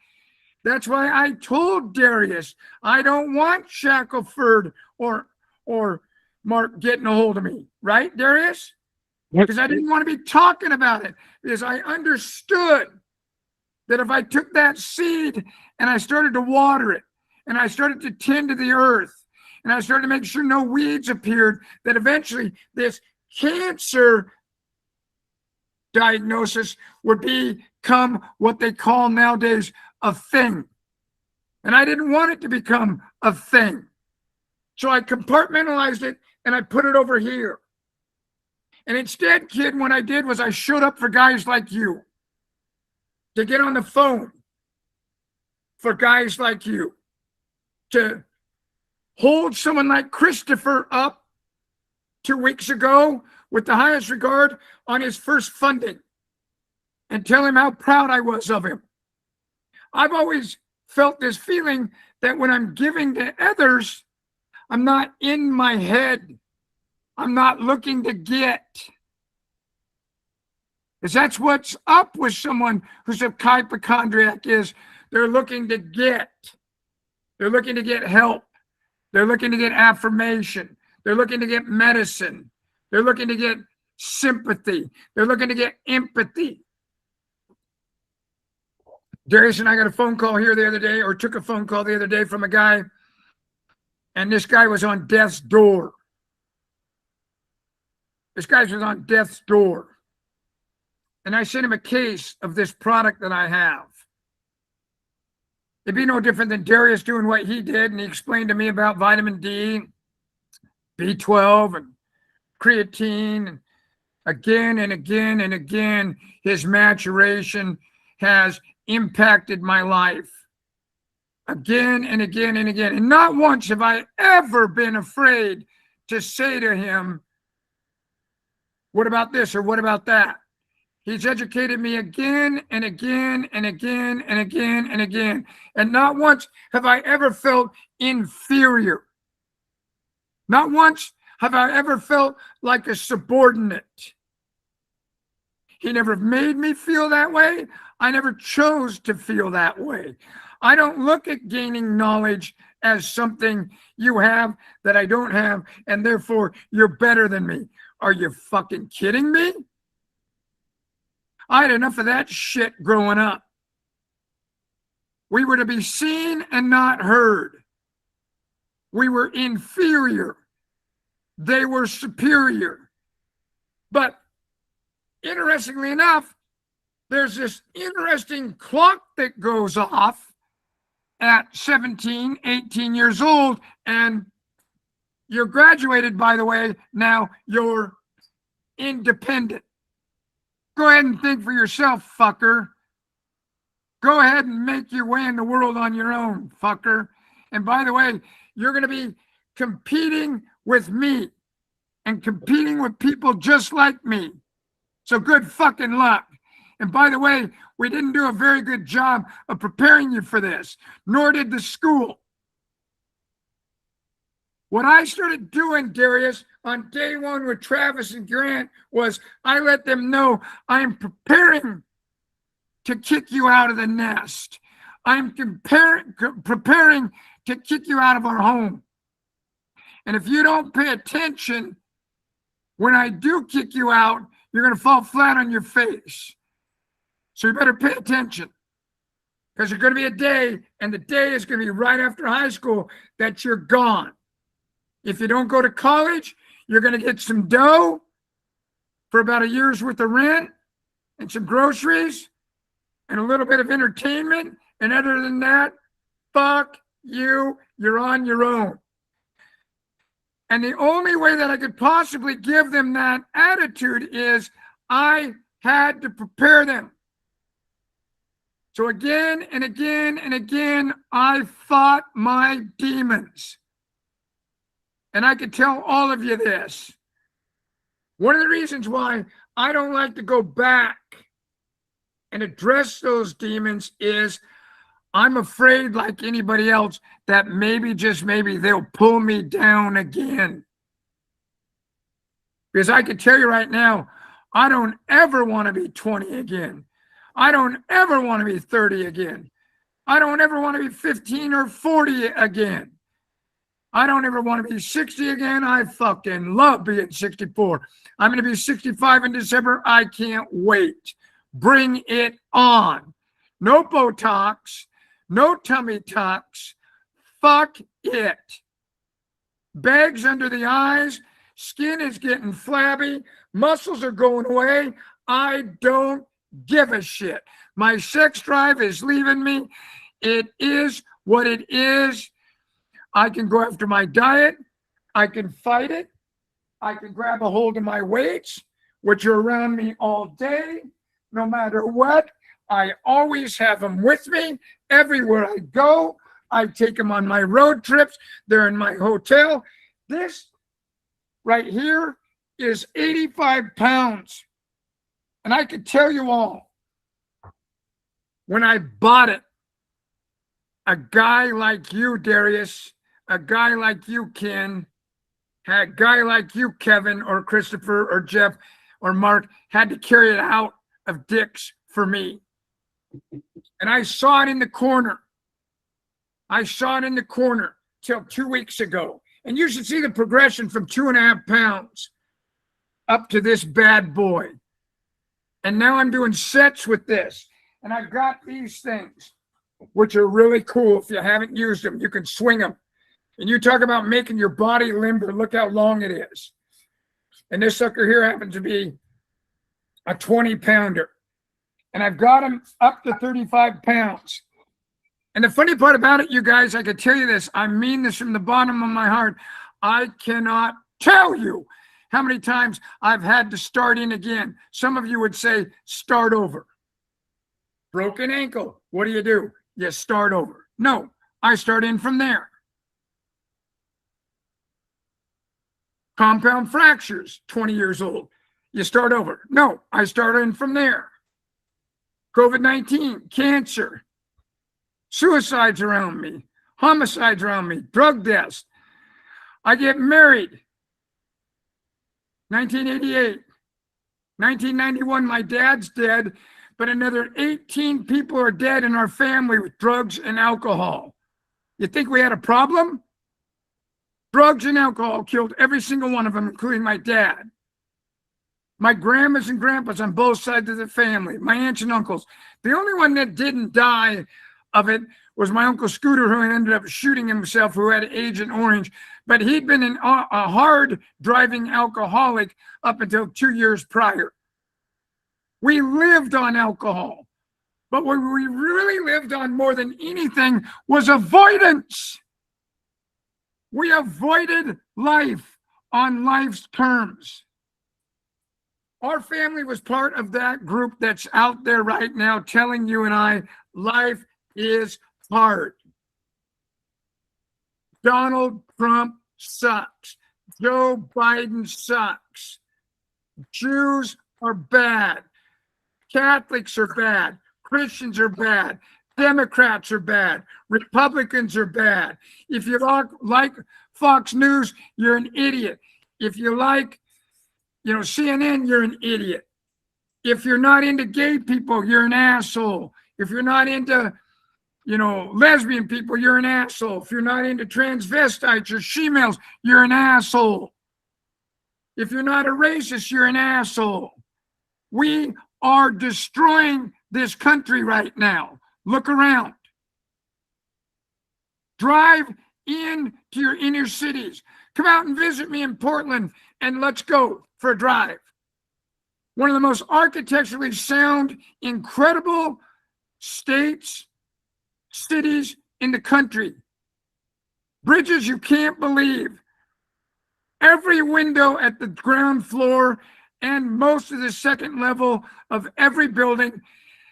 That's why I told Darius, I don't want Shackelford or Mark getting a hold of me. Right, Darius? Because I didn't want to be talking about it. Because I understood that if I took that seed and I started to water it, and I started to tend to the earth, and I started to make sure no weeds appeared, that eventually this cancer diagnosis would become what they call nowadays a thing. And I didn't want it to become a thing. So I compartmentalized it and I put it over here. And instead, kid, what I did was I showed up for guys like you to get on the phone for guys like you, to hold someone like Christopher up 2 weeks ago with the highest regard on his first funding and tell him how proud I was of him. I've always felt this feeling that when I'm giving to others, I'm not in my head. I'm not looking to get. Because that's what's up with someone who's a hypochondriac, is they're looking to get. They're looking to get help. They're looking to get affirmation. They're looking to get medicine. They're looking to get sympathy. They're looking to get empathy. Darius and I got a phone call here the other day, or took a phone call the other day from a guy, and this guy was on death's door. This guy was on death's door. And I sent him a case of this product that I have. It'd be no different than Darius doing what he did, and he explained to me about vitamin D, B12, and creatine, and again and again and again, his maturation has impacted my life. Again and again and again. And not once have I ever been afraid to say to him, what about this or what about that? He's educated me again and again and again and again and again. And not once have I ever felt inferior. Not once have I ever felt like a subordinate. He never made me feel that way. I never chose to feel that way. I don't look at gaining knowledge as something you have that I don't have, and therefore you're better than me. Are you fucking kidding me? I had enough of that shit growing up. We were to be seen and not heard. We were inferior. They were superior. But interestingly enough, there's this interesting clock that goes off at 17, 18 years old, and you're graduated, by the way. Now you're independent. Go ahead and think for yourself, fucker. Go ahead and make your way in the world on your own, fucker. And by the way, you're going to be competing with me and competing with people just like me. So good fucking luck. And by the way, we didn't do a very good job of preparing you for this, nor did the school. What I started doing, Darius, on day one with Travis and Grant was I let them know I am preparing to kick you out of the nest. I'm preparing to kick you out of our home. And if you don't pay attention, when I do kick you out, you're going to fall flat on your face. So you better pay attention, because there's going to be a day, and the day is going to be right after high school, that you're gone. If you don't go to college, you're going to get some dough for about a year's worth of rent and some groceries and a little bit of entertainment. And other than that, fuck you, you're on your own. And the only way that I could possibly give them that attitude is I had to prepare them. So again and again and again, I fought my demons. And I could tell all of you this. One of the reasons why I don't like to go back and address those demons is I'm afraid, like anybody else, that maybe, just maybe, they'll pull me down again. Because I can tell you right now, I don't ever want to be 20 again. I don't ever want to be 30 again. I don't ever want to be 15 or 40 again. I don't ever want to be 60 again. I fucking love being 64. I'm going to be 65 in December. I can't wait. Bring it on. No Botox, no tummy tucks. Fuck it. Bags under the eyes, skin is getting flabby, muscles are going away. I don't give a shit. My sex drive is leaving me. It is what it is. I can go after my diet. I can fight it. I can grab a hold of my weights, which are around me all day, no matter what. I always have them with me everywhere I go. I take them on my road trips. They're in my hotel. This right here is 85 pounds. And I could tell you all, when I bought it, a guy like you, Darius, a guy like you, Ken, a guy like you, Kevin, or Christopher, or Jeff, or Mark, had to carry it out of Dick's for me. And I saw it in the corner. I saw it in the corner till 2 weeks ago. And you should see the progression from 2.5 pounds up to this bad boy. And now I'm doing sets with this. And I got these things, which are really cool. If you haven't used them, you can swing them. And you talk about making your body limber. Look how long it is. And this sucker here happens to be a 20-pounder. And I've got them up to 35 pounds. And the funny part about it, you guys, I could tell you this. I mean this from the bottom of my heart. I cannot tell you how many times I've had to start in again. Some of you would say, start over. Broken ankle. What do? You start over. No, I start in from there. Compound fractures, 20 years old. You start over. No, I start in from there. COVID-19, cancer, suicides around me, homicides around me, drug deaths. I get married. 1988. 1991, my dad's dead, but another 18 people are dead in our family with drugs and alcohol. You think we had a problem? Drugs and alcohol killed every single one of them, including my dad. My grandmas and grandpas on both sides of the family, my aunts and uncles. The only one that didn't die of it was my Uncle Scooter, who ended up shooting himself, who had Agent Orange. But he'd been a hard driving alcoholic up until 2 years prior. We lived on alcohol. But what we really lived on more than anything was avoidance. We avoided life on life's terms. Our family was part of that group that's out there right now telling you and I, life is hard. Donald Trump sucks. Joe Biden sucks. Jews are bad. Catholics are bad. Christians are bad. Democrats are bad. Republicans are bad. If you like Fox News, you're an idiot. If you like, CNN, you're an idiot. If you're not into gay people, you're an asshole. If you're not into, lesbian people, you're an asshole. If you're not into transvestites or she-males, you're an asshole. If you're not a racist, you're an asshole. We are destroying this country right now. Look around. Drive into your inner cities. Come out and visit me in Portland and let's go for a drive. One of the most architecturally sound, incredible states, cities in the country. Bridges you can't believe. Every window at the ground floor and most of the second level of every building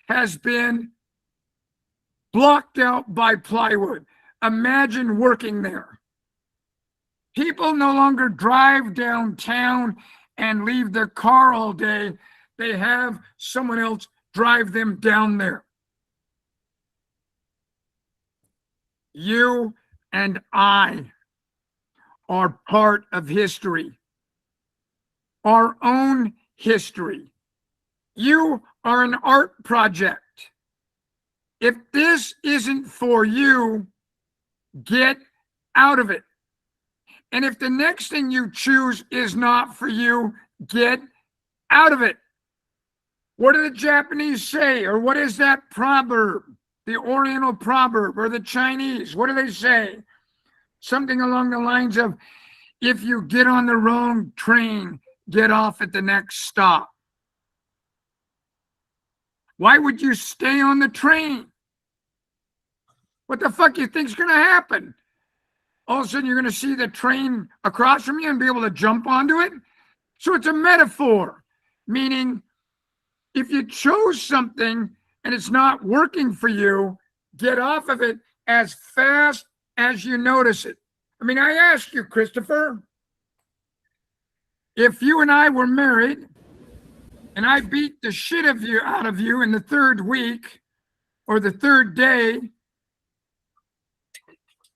has been blocked out by plywood. Imagine working there. People no longer drive downtown and leave their car all day. They have someone else drive them down there. You and I are part of history, our own history. You are an art project. If this isn't for you, get out of it. And if the next thing you choose is not for you, get out of it. What do the Japanese say? Or what is that proverb? The Oriental proverb or the Chinese? What do they say? Something along the lines of, if you get on the wrong train, get off at the next stop. Why would you stay on the train? What the fuck you think's gonna happen? All of a sudden you're gonna see the train across from you and be able to jump onto it? So it's a metaphor, meaning if you chose something and it's not working for you, get off of it as fast as you notice it. I mean, I ask you, Christopher, if you and I were married and I beat the shit out of you in the third week or the third day,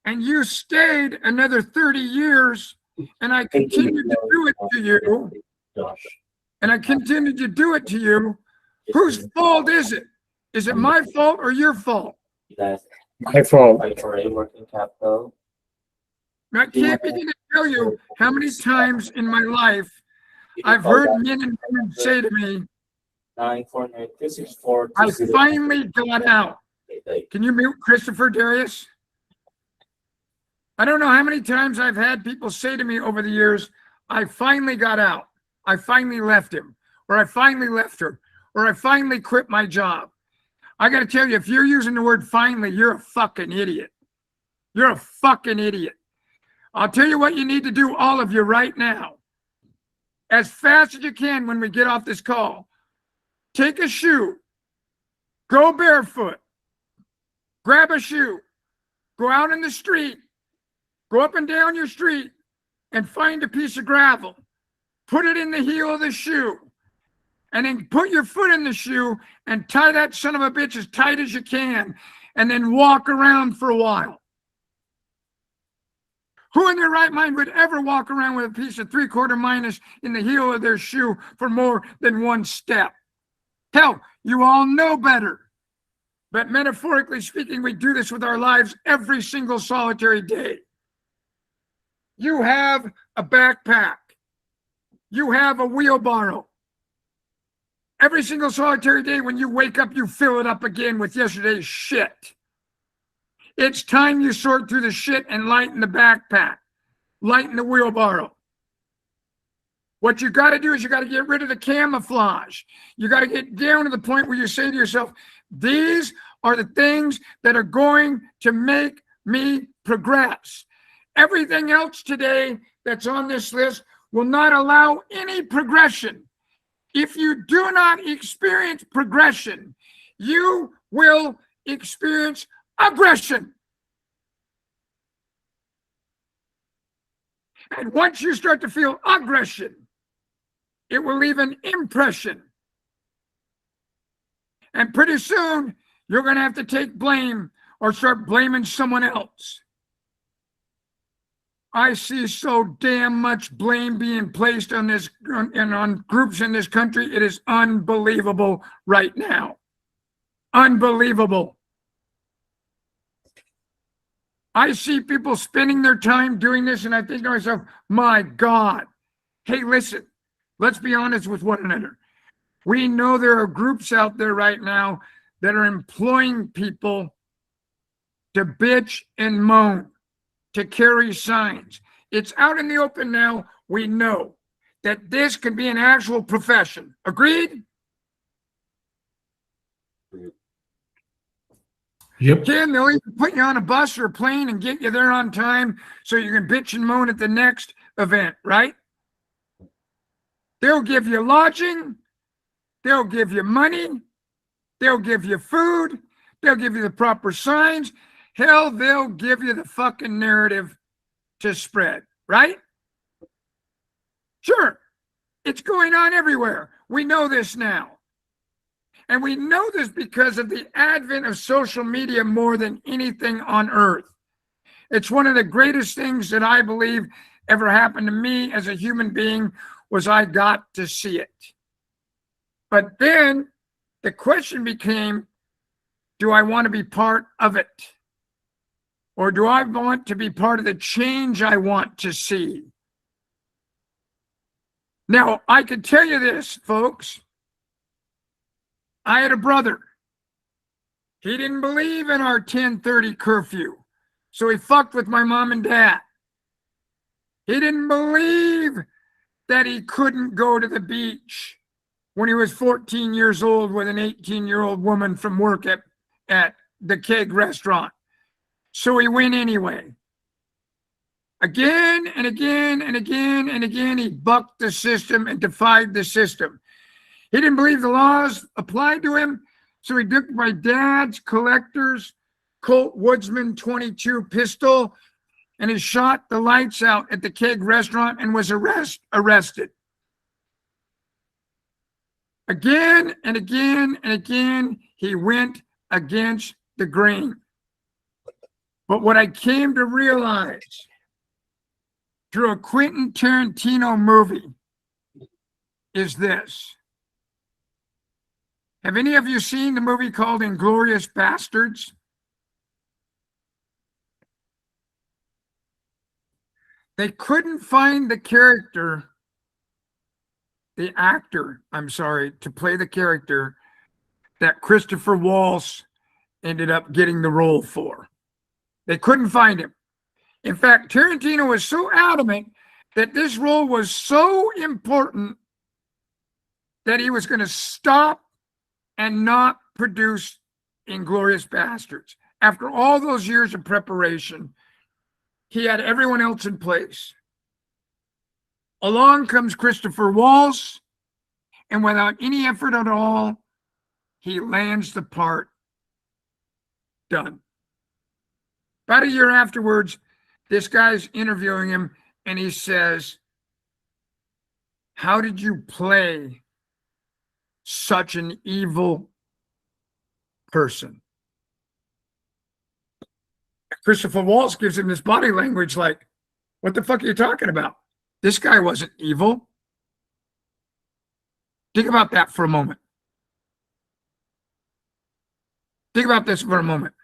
and you stayed another 30 years and I continued to do it to you, whose fault is it? Is it my fault or your fault? My fault. Now, I can't begin to tell you how many times in my life I've heard men and women say to me, I finally got out. Can you mute Christopher, Darius? I don't know how many times I've had people say to me over the years, I finally got out. I finally left him, or I finally left her, or I finally quit my job. I got to tell you, if you're using the word finally, you're a fucking idiot. You're a fucking idiot. I'll tell you what you need to do, all of you, right now. As fast as you can when we get off this call. Take a shoe. Go barefoot. Grab a shoe. Go out in the street. Go up and down your street and find a piece of gravel. Put it in the heel of the shoe. And then put your foot in the shoe and tie that son of a bitch as tight as you can. And then walk around for a while. Who in their right mind would ever walk around with a piece of 3/4 minus in the heel of their shoe for more than one step? Hell, you all know better. But metaphorically speaking, we do this with our lives every single solitary day. You have a backpack. You have a wheelbarrow. Every single solitary day when you wake up, you fill it up again with yesterday's shit. It's time you sort through the shit and lighten the backpack, lighten the wheelbarrow. What you got to do is you got to get rid of the camouflage. You got to get down to the point where you say to yourself, these are the things that are going to make me progress. Everything else today that's on this list will not allow any progression. If you do not experience progression, you will experience aggression. And once you start to feel aggression, it will leave an impression. And pretty soon, you're going to have to take blame or start blaming someone else. I see so damn much blame being placed on this and on groups in this country. It is unbelievable right now. Unbelievable. I see people spending their time doing this, and I think to myself, my God. Hey, listen, let's be honest with one another. We know there are groups out there right now that are employing people to bitch and moan, to carry signs. It's out in the open now. We know that this could be an actual profession. Agreed? Yep. Ken, they'll even put you on a bus or a plane and get you there on time so you can bitch and moan at the next event, right? They'll give you lodging. They'll give you money. They'll give you food. They'll give you the proper signs. Hell, they'll give you the fucking narrative to spread, right? Sure. It's going on everywhere. We know this now. And we know this because of the advent of social media more than anything on earth. It's one of the greatest things that I believe ever happened to me as a human being was I got to see it. But then the question became, do I want to be part of it? Or do I want to be part of the change I want to see? Now, I can tell you this, folks. I had a brother. He didn't believe in our 10:30 curfew. So he fucked with my mom and dad. He didn't believe that he couldn't go to the beach when he was 14 years old with an 18-year-old woman from work at the Keg restaurant. So he went anyway. Again and again and again and again, he bucked the system and defied the system. He didn't believe the laws applied to him, so he took my dad's collector's Colt Woodsman 22 pistol and he shot the lights out at the Keg restaurant and was arrested. Again and again and again, he went against the grain. But what I came to realize through a Quentin Tarantino movie is this. Have any of you seen the movie called Inglourious Bastards? They couldn't find the actor, to play the character that Christopher Waltz ended up getting the role for. They couldn't find him. In fact, Tarantino was so adamant that this role was so important that he was going to stop and not produce Inglourious Bastards. After all those years of preparation, he had everyone else in place. Along comes Christopher Waltz, and without any effort at all, he lands the part. Done. About a year afterwards, this guy's interviewing him, and he says, "How did you play such an evil person?" Christopher Waltz gives him this body language like, "What the fuck are you talking about? This guy wasn't evil." Think about that for a moment. Think about this for a moment.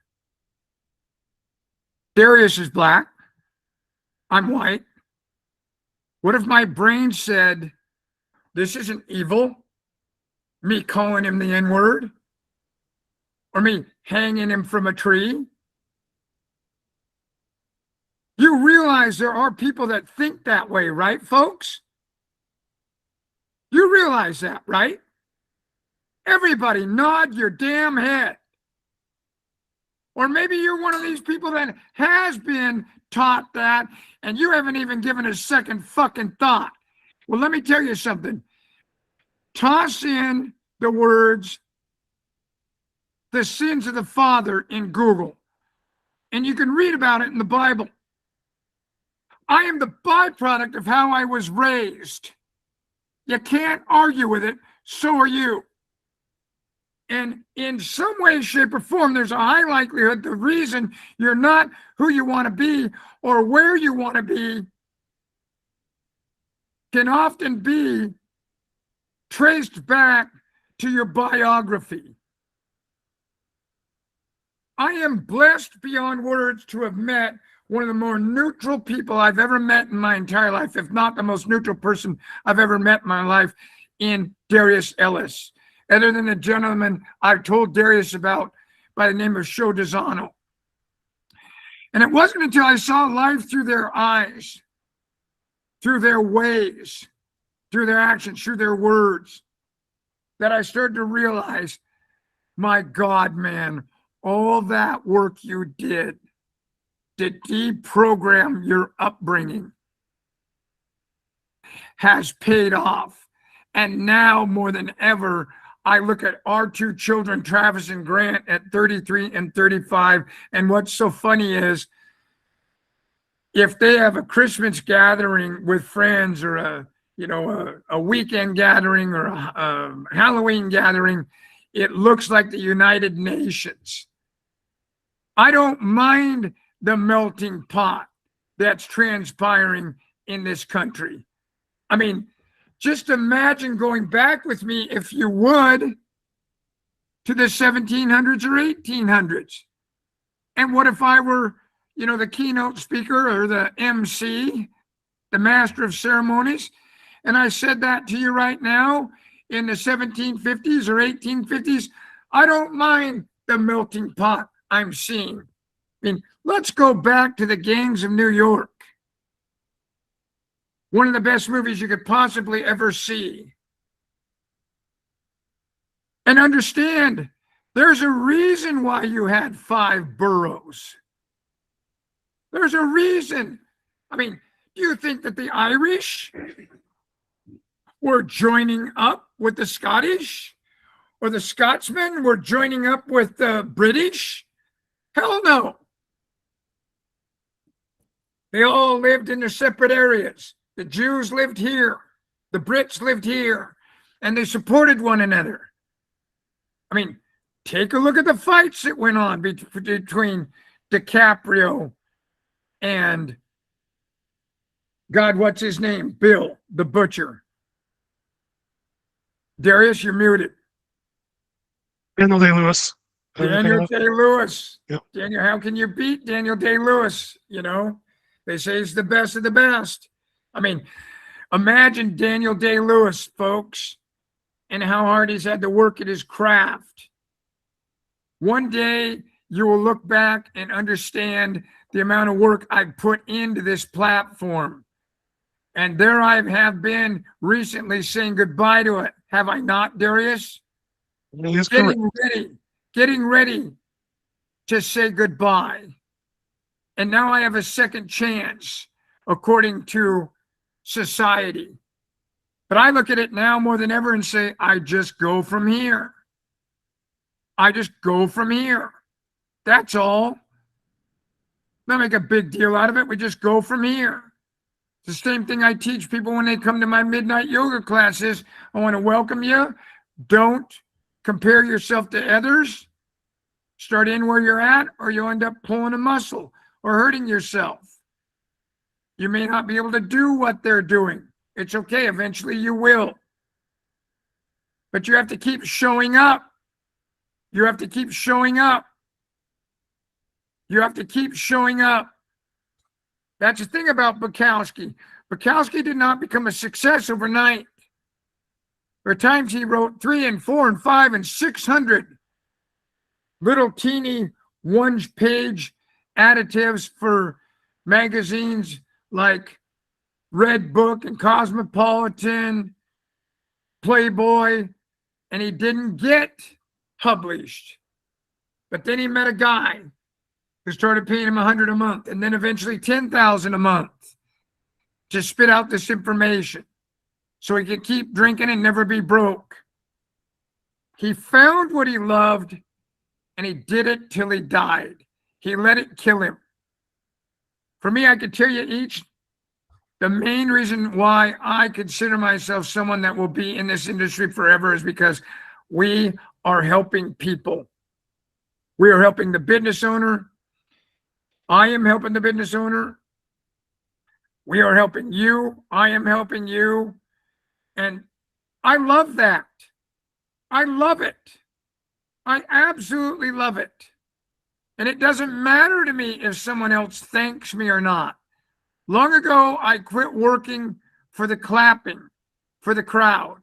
Darius is black. I'm white. What if my brain said, this isn't evil? Me calling him the N-word? Or me hanging him from a tree? You realize there are people that think that way, right, folks? You realize that, right? Everybody nod your damn head. Or maybe you're one of these people that has been taught that and you haven't even given a second fucking thought. Well, let me tell you something. Toss in the words, the sins of the father in Google, and you can read about it in the Bible. I am the byproduct of how I was raised. You can't argue with it, so are you. And in some way, shape, or form, there's a high likelihood the reason you're not who you want to be or where you want to be can often be traced back to your biography. I am blessed beyond words to have met one of the more neutral people I've ever met in my entire life, if not the most neutral person I've ever met in my life, in Darius Ellis, other than the gentleman I've told Darius about by the name of Show Desano. And it wasn't until I saw life through their eyes, through their ways, through their actions, through their words, that I started to realize, my God, man, all that work you did to deprogram your upbringing has paid off. And now more than ever, I look at our two children, Travis and Grant, at 33 and 35. And what's so funny is if they have a Christmas gathering with friends or a weekend gathering or a Halloween gathering, it looks like the United Nations. I don't mind the melting pot that's transpiring in this country. I mean, just imagine going back with me, if you would, to the 1700s or 1800s. And what if I were, the keynote speaker or the MC, the master of ceremonies, and I said that to you right now in the 1750s or 1850s? I don't mind the melting pot I'm seeing. Let's go back to the gangs of New York. One of the best movies you could possibly ever see. And understand, there's a reason why you had 5 boroughs. There's a reason. Do you think that the Irish were joining up with the Scottish? Or the Scotsmen were joining up with the British? Hell no. They all lived in their separate areas. The Jews lived here. The Brits lived here. And they supported one another. Take a look at the fights that went on between DiCaprio and, God, what's his name? Bill, the Butcher. Darius, you're muted. Daniel Day-Lewis. Daniel Day-Lewis. Yep. Daniel, how can you beat Daniel Day-Lewis? They say he's the best of the best. Imagine Daniel Day-Lewis, folks, and how hard he's had to work at his craft. One day, you will look back and understand the amount of work I put into this platform. And there I have been recently saying goodbye to it. Have I not, Darius? Getting ready to say goodbye. And now I have a second chance, according to society. But I look at it now more than ever and say, I just go from here. I just go from here. That's all. Not make a big deal out of it. We just go from here. It's the same thing I teach people when they come to my midnight yoga classes. I want to welcome you. Don't compare yourself to others. Start in where you're at, or you'll end up pulling a muscle or hurting yourself. You may not be able to do what they're doing. It's okay. Eventually you will. But you have to keep showing up. You have to keep showing up. You have to keep showing up. That's the thing about Bukowski. Bukowski did not become a success overnight. There are times he wrote 3 and 4 and 5 and 600 little teeny one-page additives for magazines like Red Book and Cosmopolitan, Playboy, and he didn't get published. But then he met a guy who started paying him $100 a month, and then eventually $10,000 a month to spit out this information so he could keep drinking and never be broke. He found what he loved, and he did it till he died. He let it kill him. For me, I could tell you the main reason why I consider myself someone that will be in this industry forever is because we are helping people. We are helping the business owner. I am helping the business owner. We are helping you. I am helping you. And I love that. I love it. I absolutely love it. And it doesn't matter to me if someone else thanks me or not. Long ago, I quit working for the clapping, for the crowd.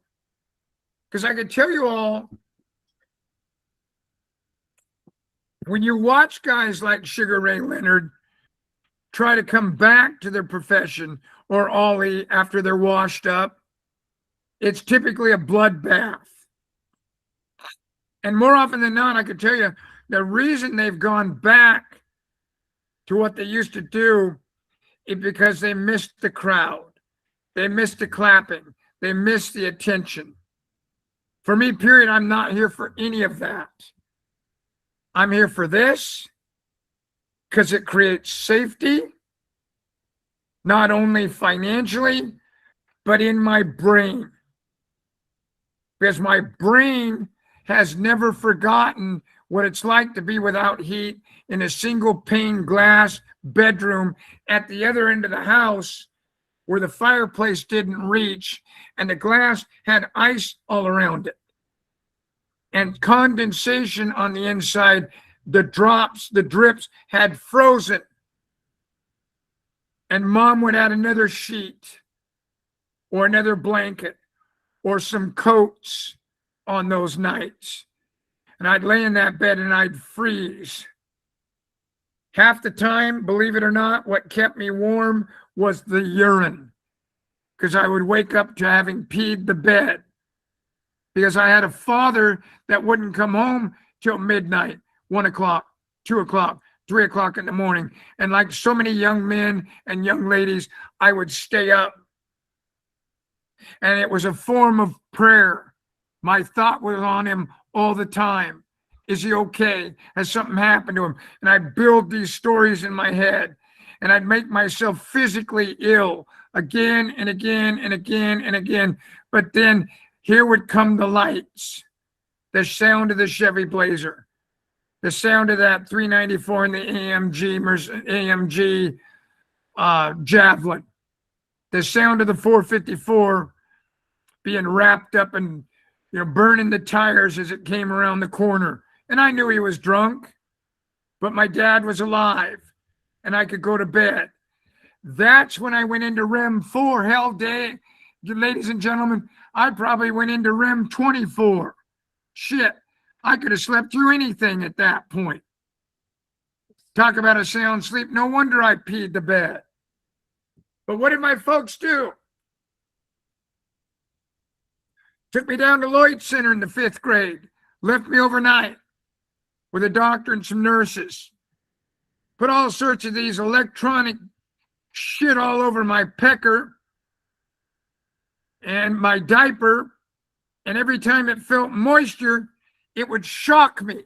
Because I could tell you all, when you watch guys like Sugar Ray Leonard try to come back to their profession, or Ollie after they're washed up, it's typically a bloodbath. And more often than not, I could tell you, the reason they've gone back to what they used to do is because they missed the crowd. They missed the clapping. They missed the attention. For me, period, I'm not here for any of that. I'm here for this because it creates safety, not only financially, but in my brain. Because my brain has never forgotten what it's like to be without heat in a single pane glass bedroom at the other end of the house where the fireplace didn't reach and the glass had ice all around it. and condensation on the inside. The drips had frozen. And Mom would add another sheet or another blanket or some coats on those nights. And I'd lay in that bed and I'd freeze. Half the time, believe it or not, what kept me warm was the urine, because I would wake up to having peed the bed, because I had a father that wouldn't come home till midnight, 1 o'clock, 2 o'clock, 3 o'clock in the morning. And like so many young men and young ladies, I would stay up. And it was a form of prayer. My thought was on him all the time. Is he okay? Has something happened to him? And I'd build these stories in my head, and I'd make myself physically ill again and again and again and again. But then here would come the lights, the sound of the Chevy Blazer, the sound of that 394 in the AMG Javelin, the sound of the 454 being wrapped up and burning the tires as it came around the corner. And I knew he was drunk, but my dad was alive and I could go to bed. That's when I went into REM 4. Hell day, ladies and gentlemen, I probably went into REM 24. Shit, I could have slept through anything at that point. Talk about a sound sleep. No wonder I peed the bed. But what did my folks do? Took me down to Lloyd Center in the 5th grade, left me overnight with a doctor and some nurses. Put all sorts of these electronic shit all over my pecker and my diaper, and every time it felt moisture, it would shock me.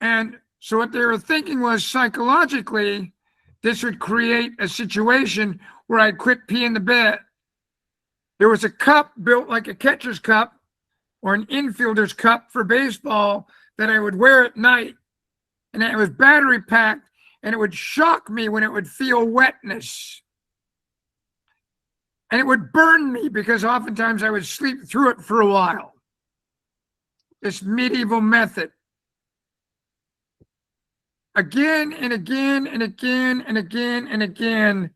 And so what they were thinking was, psychologically, this would create a situation where I'd quit peeing the bed. There was a cup built like a catcher's cup or an infielder's cup for baseball that I would wear at night. And it was battery packed, and it would shock me when it would feel wetness. And it would burn me because oftentimes I would sleep through it for a while. This medieval method. Again and again and again and again and again,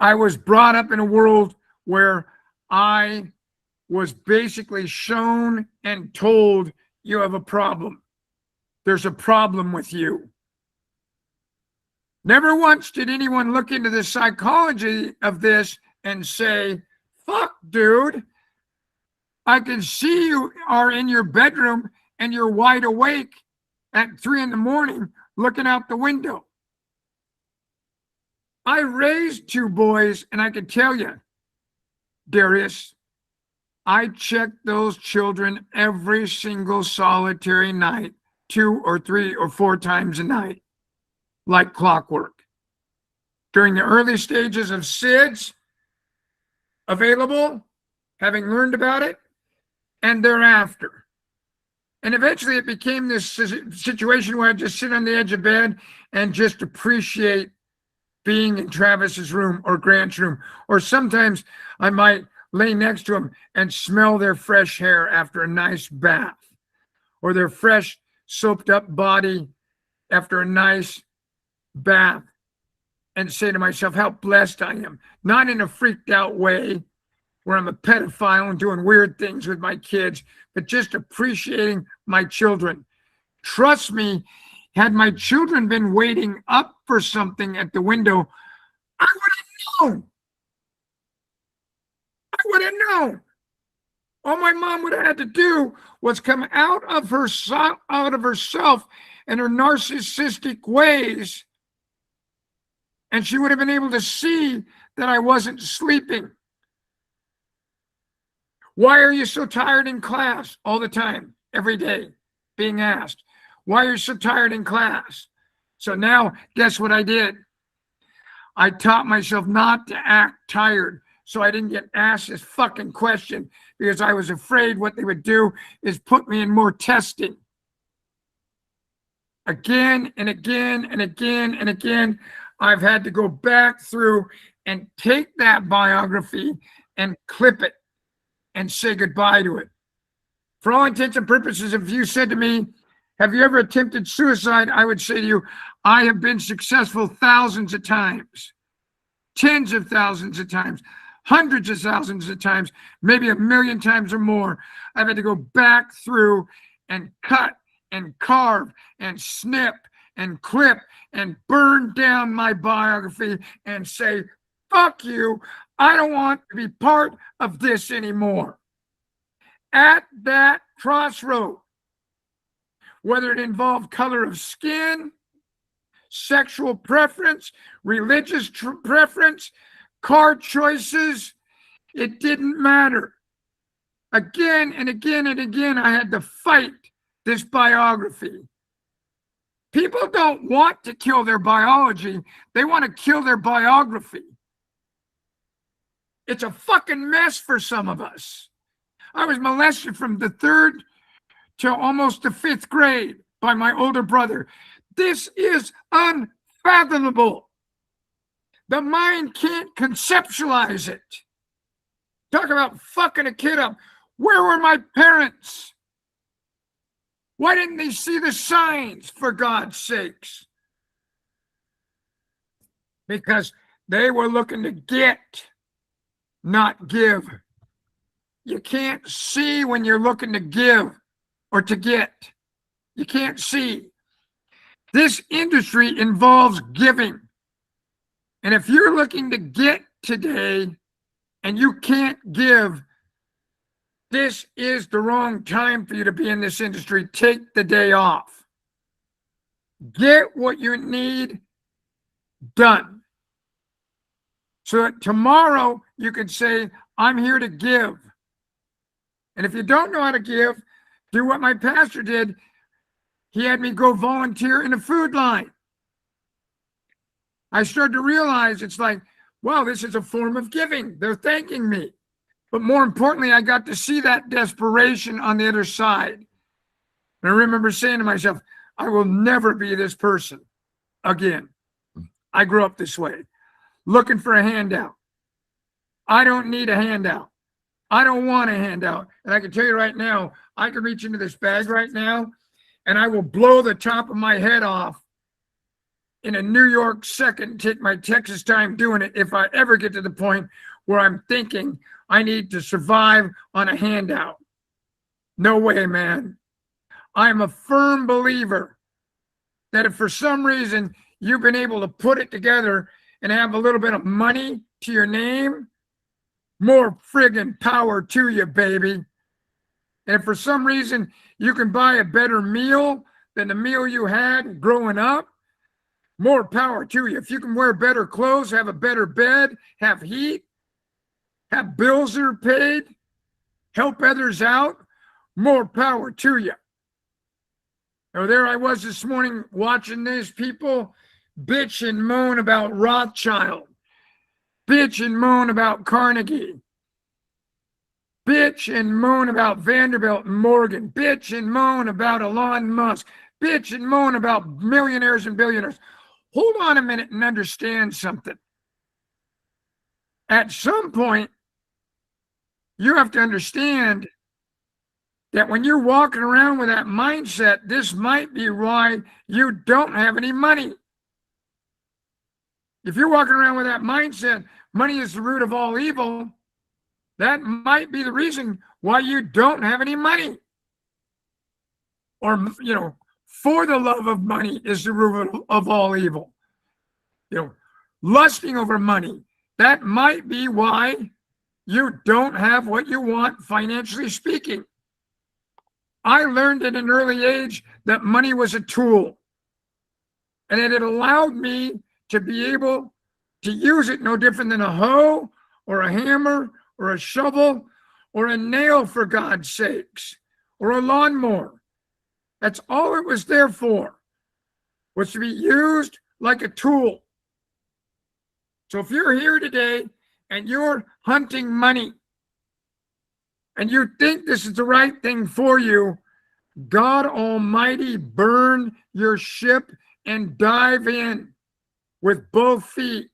I was brought up in a world where I was basically shown and told, you have a problem. There's a problem with you. Never once did anyone look into the psychology of this and say, fuck, dude, I can see you are in your bedroom and you're wide awake at 3 in the morning looking out the window. I raised 2 boys, and I can tell you, Darius, I checked those children every single solitary night, 2 or 3 or 4 times a night, like clockwork. During the early stages of SIDS available, having learned about it, and thereafter. And eventually it became this situation where I just sit on the edge of bed and just appreciate being in Travis's room or Grant's room. Or sometimes I might lay next to him and smell their fresh hair after a nice bath, or their fresh soaped up body after a nice bath, and say to myself how blessed I am. Not in a freaked out way where I'm a pedophile and doing weird things with my kids, but just appreciating my children. Trust me, had my children been waiting up for something at the window, I would have known. I would have known. All my mom would have had to do was come out of herself and her narcissistic ways, and she would have been able to see that I wasn't sleeping. Why are you so tired in class all the time, every day, being asked? Why are you so tired in class? So now, guess what I did? I taught myself not to act tired, so I didn't get asked this fucking question, because I was afraid what they would do is put me in more testing. Again and again and again and again, I've had to go back through and take that biography and clip it and say goodbye to it. For all intents and purposes, if you said to me, have you ever attempted suicide? I would say to you, I have been successful thousands of times, tens of thousands of times, hundreds of thousands of times, maybe a million times or more. I've had to go back through and cut and carve and snip and clip and burn down my biography and say, fuck you, I don't want to be part of this anymore. At that crossroad, whether it involved color of skin, sexual preference, religious preference, car choices, it didn't matter. Again and again and again, I had to fight this biography. People don't want to kill their biology. They want to kill their biography. It's a fucking mess for some of us. I was molested from the 3rd to almost the 5th grade by my older brother. This is unfathomable. The mind can't conceptualize it. Talk about fucking a kid up. Where were my parents? Why didn't they see the signs, for God's sakes? Because they were looking to get, not give. You can't see when you're looking to give or to get. You can't see. This industry involves giving. And if you're looking to get today and you can't give, this is the wrong time for you to be in this industry. Take the day off. Get what you need done. So that tomorrow you can say, I'm here to give. And if you don't know how to give, do what my pastor did. He had me go volunteer in a food line. I started to realize it's like, wow, this is a form of giving. They're thanking me. But more importantly, I got to see that desperation on the other side. And I remember saying to myself, I will never be this person again. I grew up this way, looking for a handout. I don't need a handout. I don't want a handout. And I can tell you right now, I can reach into this bag right now and I will blow the top of my head off in a New York second, take my Texas time doing it if I ever get to the point where I'm thinking I need to survive on a handout. No way, man. I'm a firm believer that if for some reason you've been able to put it together and have a little bit of money to your name, more friggin' power to you, baby. And if for some reason you can buy a better meal than the meal you had growing up, more power to you. If you can wear better clothes, have a better bed, have heat, have bills that are paid, help others out, more power to you. Now, there I was this morning watching these people bitch and moan about Rothschild, bitch and moan about Carnegie, bitch and moan about Vanderbilt and Morgan, bitch and moan about Elon Musk, bitch and moan about millionaires and billionaires. Hold on a minute and understand something. At some point, you have to understand that when you're walking around with that mindset, this might be why you don't have any money. If you're walking around with that mindset, money is the root of all evil, that might be the reason why you don't have any money. Or, for the love of money is the root of all evil. Lusting over money, that might be why you don't have what you want, financially speaking. I learned at an early age that money was a tool, and it allowed me to be able to use it no different than a hoe or a hammer or a shovel or a nail, for God's sakes, or a lawnmower. That's all it was there for, was to be used like a tool. So if you're here today and you're hunting money and you think this is the right thing for you, God Almighty, burn your ship and dive in with both feet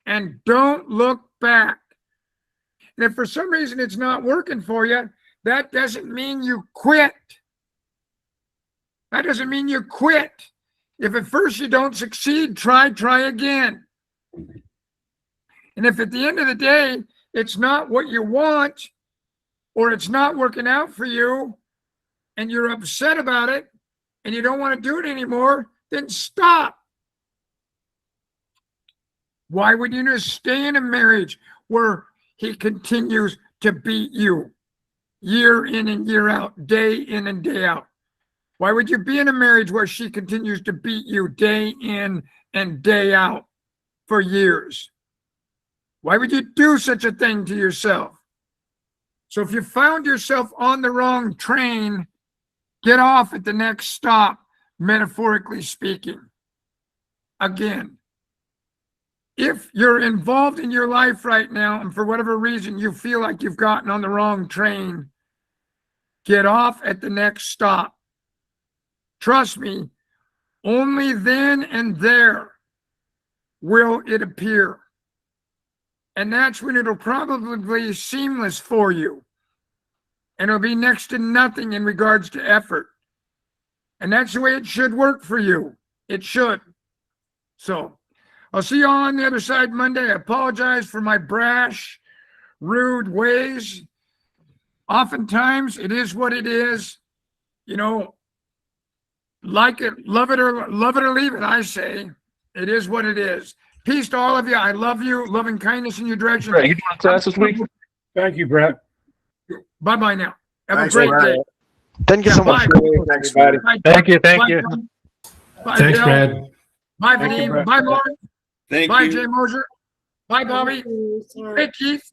and don't look back. And if for some reason it's not working for you, That doesn't mean you quit. That doesn't mean you quit. If at first you don't succeed, try again. And if at the end of the day, it's not what you want, or it's not working out for you, and you're upset about it, and you don't want to do it anymore, then stop. Why would you just stay in a marriage where he continues to beat you year in and year out, day in and day out? Why would you be in a marriage where she continues to beat you day in and day out for years? Why would you do such a thing to yourself? So if you found yourself on the wrong train, get off at the next stop, metaphorically speaking. Again, if you're involved in your life right now and for whatever reason you feel like you've gotten on the wrong train, get off at the next stop. Trust me, only then and there will it appear. And that's when it'll probably be seamless for you. And it'll be next to nothing in regards to effort. And that's the way it should work for you. It should. So I'll see you all on the other side Monday. I apologize for my brash, rude ways. Oftentimes it is what it is. You know, like it, love it or leave it, I say. It is what it is. Peace to all of you. I love you. Love and kindness in your direction. Bret, you doing a class this week? Thank you, Bret. Bye-bye now. Have Thanks, a great Bret. day. Thank you so much. Everybody. Bye. Thank you. Bye, you. Tom. Bye, Thanks, Bill. Brad. Bye, Thank you, Vadim. Bret. Bye, Lauren. Thank Bye, you. Jay Moser. Bye, Bobby. Hey, Keith.